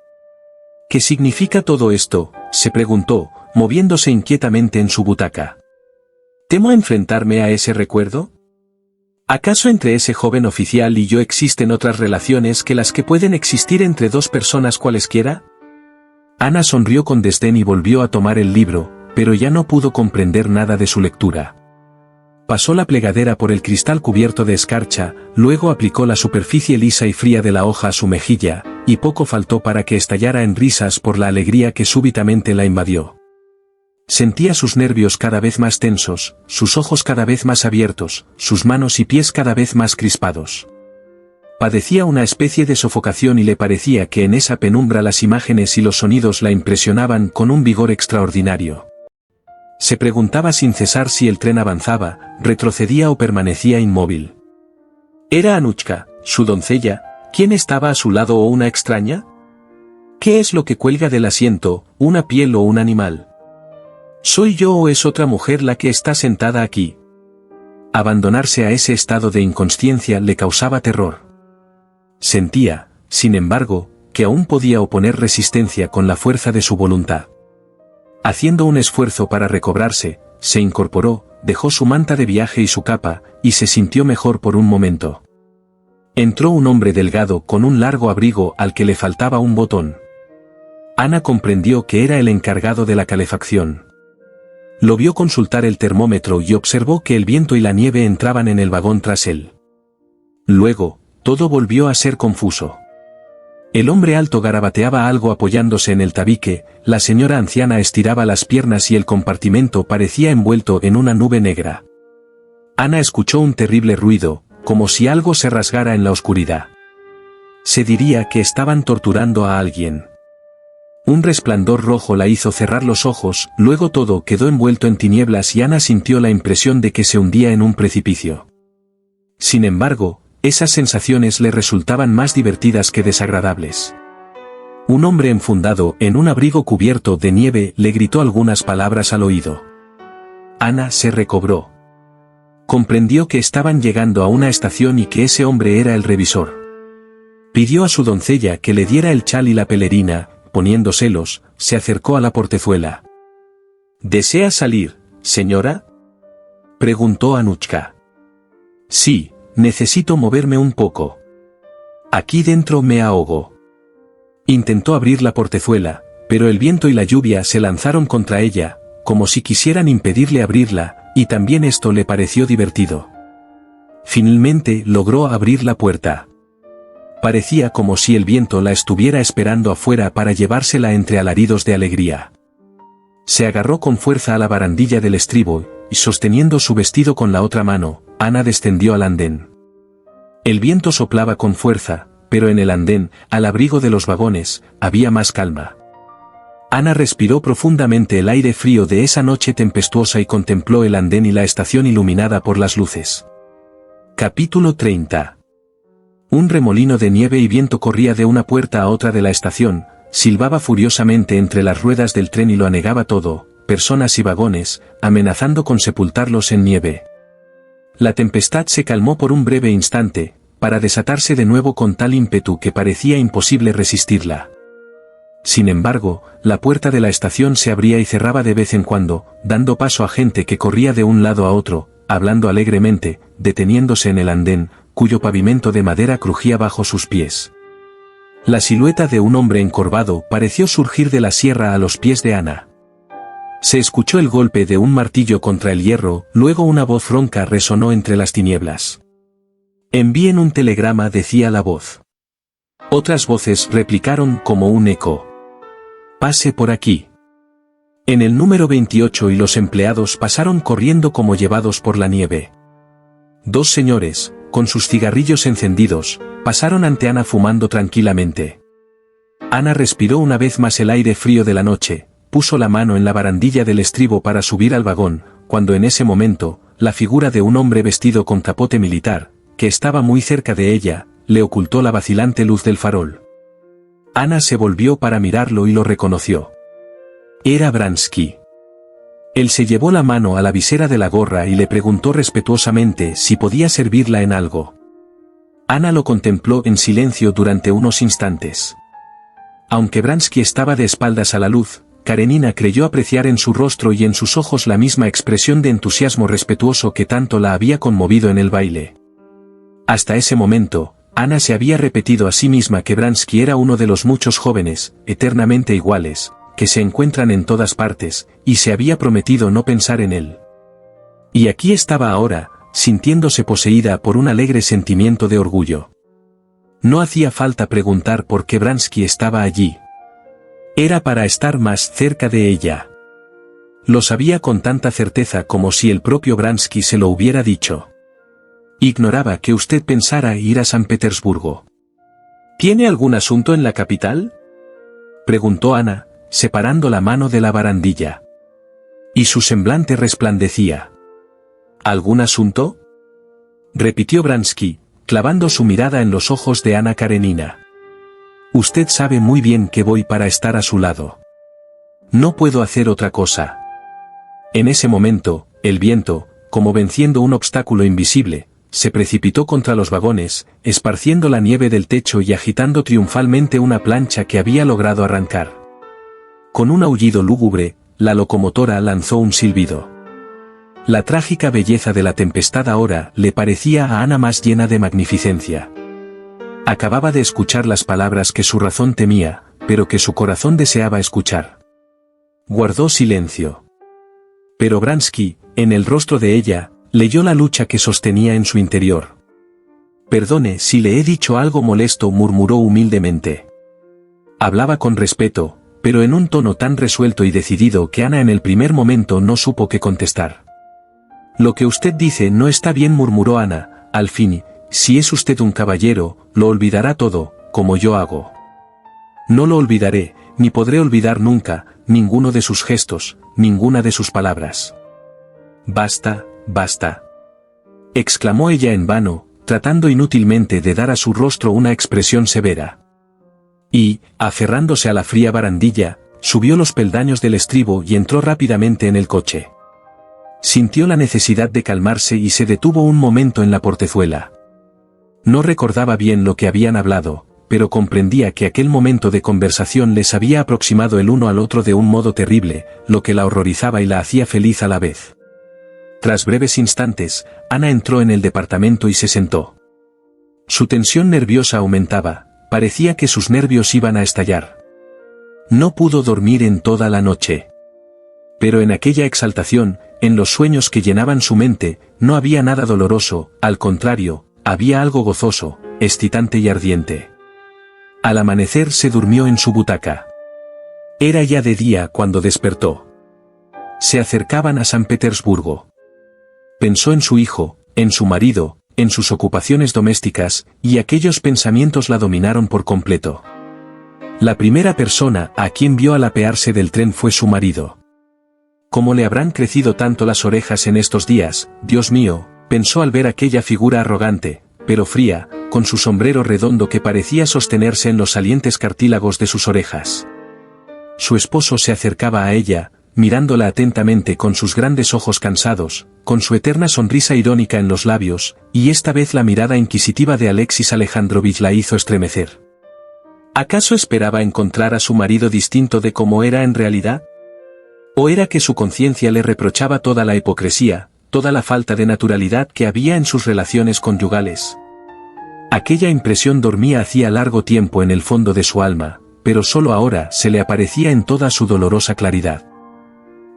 ¿Qué significa todo esto?, se preguntó, moviéndose inquietamente en su butaca. ¿Temo enfrentarme a ese recuerdo? ¿Acaso entre ese joven oficial y yo existen otras relaciones que las que pueden existir entre dos personas cualesquiera? Ana sonrió con desdén y volvió a tomar el libro, pero ya no pudo comprender nada de su lectura. Pasó la plegadera por el cristal cubierto de escarcha, luego aplicó la superficie lisa y fría de la hoja a su mejilla, y poco faltó para que estallara en risas por la alegría que súbitamente la invadió. Sentía sus nervios cada vez más tensos, sus ojos cada vez más abiertos, sus manos y pies cada vez más crispados. Padecía una especie de sofocación y le parecía que en esa penumbra las imágenes y los sonidos la impresionaban con un vigor extraordinario. Se preguntaba sin cesar si el tren avanzaba, retrocedía o permanecía inmóvil. ¿Era Anushka, su doncella, quien estaba a su lado o una extraña? ¿Qué es lo que cuelga del asiento, una piel o un animal? ¿Soy yo o es otra mujer la que está sentada aquí? Abandonarse a ese estado de inconsciencia le causaba terror. Sentía, sin embargo, que aún podía oponer resistencia con la fuerza de su voluntad. Haciendo un esfuerzo para recobrarse, se incorporó, dejó su manta de viaje y su capa, y se sintió mejor por un momento. Entró un hombre delgado con un largo abrigo al que le faltaba un botón. Ana comprendió que era el encargado de la calefacción. Lo vio consultar el termómetro y observó que el viento y la nieve entraban en el vagón tras él. Luego, todo volvió a ser confuso. El hombre alto garabateaba algo apoyándose en el tabique, la señora anciana estiraba las piernas y el compartimento parecía envuelto en una nube negra. Ana escuchó un terrible ruido, como si algo se rasgara en la oscuridad. Se diría que estaban torturando a alguien. Un resplandor rojo la hizo cerrar los ojos, luego todo quedó envuelto en tinieblas y Ana sintió la impresión de que se hundía en un precipicio. Sin embargo, esas sensaciones le resultaban más divertidas que desagradables. Un hombre enfundado en un abrigo cubierto de nieve le gritó algunas palabras al oído. Ana se recobró. Comprendió que estaban llegando a una estación y que ese hombre era el revisor. Pidió a su doncella que le diera el chal y la pelerina, poniéndoselos, se acercó a la portezuela. ¿Desea salir, señora?, preguntó Anushka. Sí, necesito moverme un poco. Aquí dentro me ahogo. Intentó abrir la portezuela, pero el viento y la lluvia se lanzaron contra ella, como si quisieran impedirle abrirla, y también esto le pareció divertido. Finalmente logró abrir la puerta. Parecía como si el viento la estuviera esperando afuera para llevársela entre alaridos de alegría. Se agarró con fuerza a la barandilla del estribo, y sosteniendo su vestido con la otra mano, Ana descendió al andén. El viento soplaba con fuerza, pero en el andén, al abrigo de los vagones, había más calma. Ana respiró profundamente el aire frío de esa noche tempestuosa y contempló el andén y la estación iluminada por las luces. Capítulo 30. Un remolino de nieve y viento corría de una puerta a otra de la estación, silbaba furiosamente entre las ruedas del tren y lo anegaba todo, personas y vagones, amenazando con sepultarlos en nieve. La tempestad se calmó por un breve instante, para desatarse de nuevo con tal ímpetu que parecía imposible resistirla. Sin embargo, la puerta de la estación se abría y cerraba de vez en cuando, dando paso a gente que corría de un lado a otro, hablando alegremente, deteniéndose en el andén, cuyo pavimento de madera crujía bajo sus pies. La silueta de un hombre encorvado pareció surgir de la sierra a los pies de Ana. Se escuchó el golpe de un martillo contra el hierro, luego una voz ronca resonó entre las tinieblas. «Envíen un telegrama», decía la voz. Otras voces replicaron como un eco. «Pase por aquí». En el número 28 y los empleados pasaron corriendo como llevados por la nieve. Dos señores, con sus cigarrillos encendidos, pasaron ante Ana fumando tranquilamente. Ana respiró una vez más el aire frío de la noche, puso la mano en la barandilla del estribo para subir al vagón, cuando en ese momento, la figura de un hombre vestido con capote militar, que estaba muy cerca de ella, le ocultó la vacilante luz del farol. Ana se volvió para mirarlo y lo reconoció. Era Bransky. Él se llevó la mano a la visera de la gorra y le preguntó respetuosamente si podía servirla en algo. Ana lo contempló en silencio durante unos instantes. Aunque Bransky estaba de espaldas a la luz, Karenina creyó apreciar en su rostro y en sus ojos la misma expresión de entusiasmo respetuoso que tanto la había conmovido en el baile. Hasta ese momento, Ana se había repetido a sí misma que Bransky era uno de los muchos jóvenes, eternamente iguales, que se encuentran en todas partes, y se había prometido no pensar en él. Y aquí estaba ahora, sintiéndose poseída por un alegre sentimiento de orgullo. No hacía falta preguntar por qué Bransky estaba allí. Era para estar más cerca de ella. Lo sabía con tanta certeza como si el propio Bransky se lo hubiera dicho. Ignoraba que usted pensara ir a San Petersburgo. ¿Tiene algún asunto en la capital?, preguntó Ana, separando la mano de la barandilla. Y su semblante resplandecía. ¿Algún asunto?, repitió Bransky, clavando su mirada en los ojos de Ana Karenina. Usted sabe muy bien que voy para estar a su lado. No puedo hacer otra cosa. En ese momento, el viento, como venciendo un obstáculo invisible, se precipitó contra los vagones, esparciendo la nieve del techo y agitando triunfalmente una plancha que había logrado arrancar. Con un aullido lúgubre, la locomotora lanzó un silbido. La trágica belleza de la tempestad ahora le parecía a Ana más llena de magnificencia. Acababa de escuchar las palabras que su razón temía, pero que su corazón deseaba escuchar. Guardó silencio. Pero Bransky, en el rostro de ella, leyó la lucha que sostenía en su interior. «Perdone si le he dicho algo molesto», murmuró humildemente. Hablaba con respeto, pero en un tono tan resuelto y decidido que Ana en el primer momento no supo qué contestar. Lo que usted dice no está bien, murmuró Ana, al fin, si es usted un caballero, lo olvidará todo, como yo hago. No lo olvidaré, ni podré olvidar nunca, ninguno de sus gestos, ninguna de sus palabras. Basta, basta. Exclamó ella en vano, tratando inútilmente de dar a su rostro una expresión severa. Y, aferrándose a la fría barandilla, subió los peldaños del estribo y entró rápidamente en el coche. Sintió la necesidad de calmarse y se detuvo un momento en la portezuela. No recordaba bien lo que habían hablado, pero comprendía que aquel momento de conversación les había aproximado el uno al otro de un modo terrible, lo que la horrorizaba y la hacía feliz a la vez. Tras breves instantes, Ana entró en el departamento y se sentó. Su tensión nerviosa aumentaba, parecía que sus nervios iban a estallar. No pudo dormir en toda la noche. Pero en aquella exaltación, en los sueños que llenaban su mente, no había nada doloroso, al contrario, había algo gozoso, excitante y ardiente. Al amanecer se durmió en su butaca. Era ya de día cuando despertó. Se acercaban a San Petersburgo. Pensó en su hijo, en su marido, en sus ocupaciones domésticas, y aquellos pensamientos la dominaron por completo. La primera persona a quien vio al apearse del tren fue su marido. ¿Cómo le habrán crecido tanto las orejas en estos días, Dios mío?, pensó al ver aquella figura arrogante, pero fría, con su sombrero redondo que parecía sostenerse en los salientes cartílagos de sus orejas. Su esposo se acercaba a ella, mirándola atentamente con sus grandes ojos cansados, con su eterna sonrisa irónica en los labios, y esta vez la mirada inquisitiva de Alexis Alejandrovich la hizo estremecer. ¿Acaso esperaba encontrar a su marido distinto de como era en realidad? ¿O era que su conciencia le reprochaba toda la hipocresía, toda la falta de naturalidad que había en sus relaciones conyugales? Aquella impresión dormía hacía largo tiempo en el fondo de su alma, pero solo ahora se le aparecía en toda su dolorosa claridad.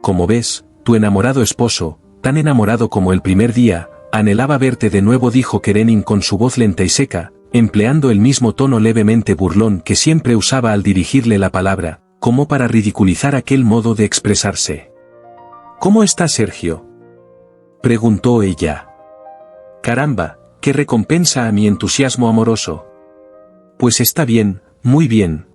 Como ves, tu enamorado esposo, tan enamorado como el primer día, anhelaba verte de nuevo, dijo Karenin con su voz lenta y seca, empleando el mismo tono levemente burlón que siempre usaba al dirigirle la palabra, como para ridiculizar aquel modo de expresarse. ¿Cómo está Sergio?, preguntó ella. Caramba, qué recompensa a mi entusiasmo amoroso. Pues está bien, muy bien,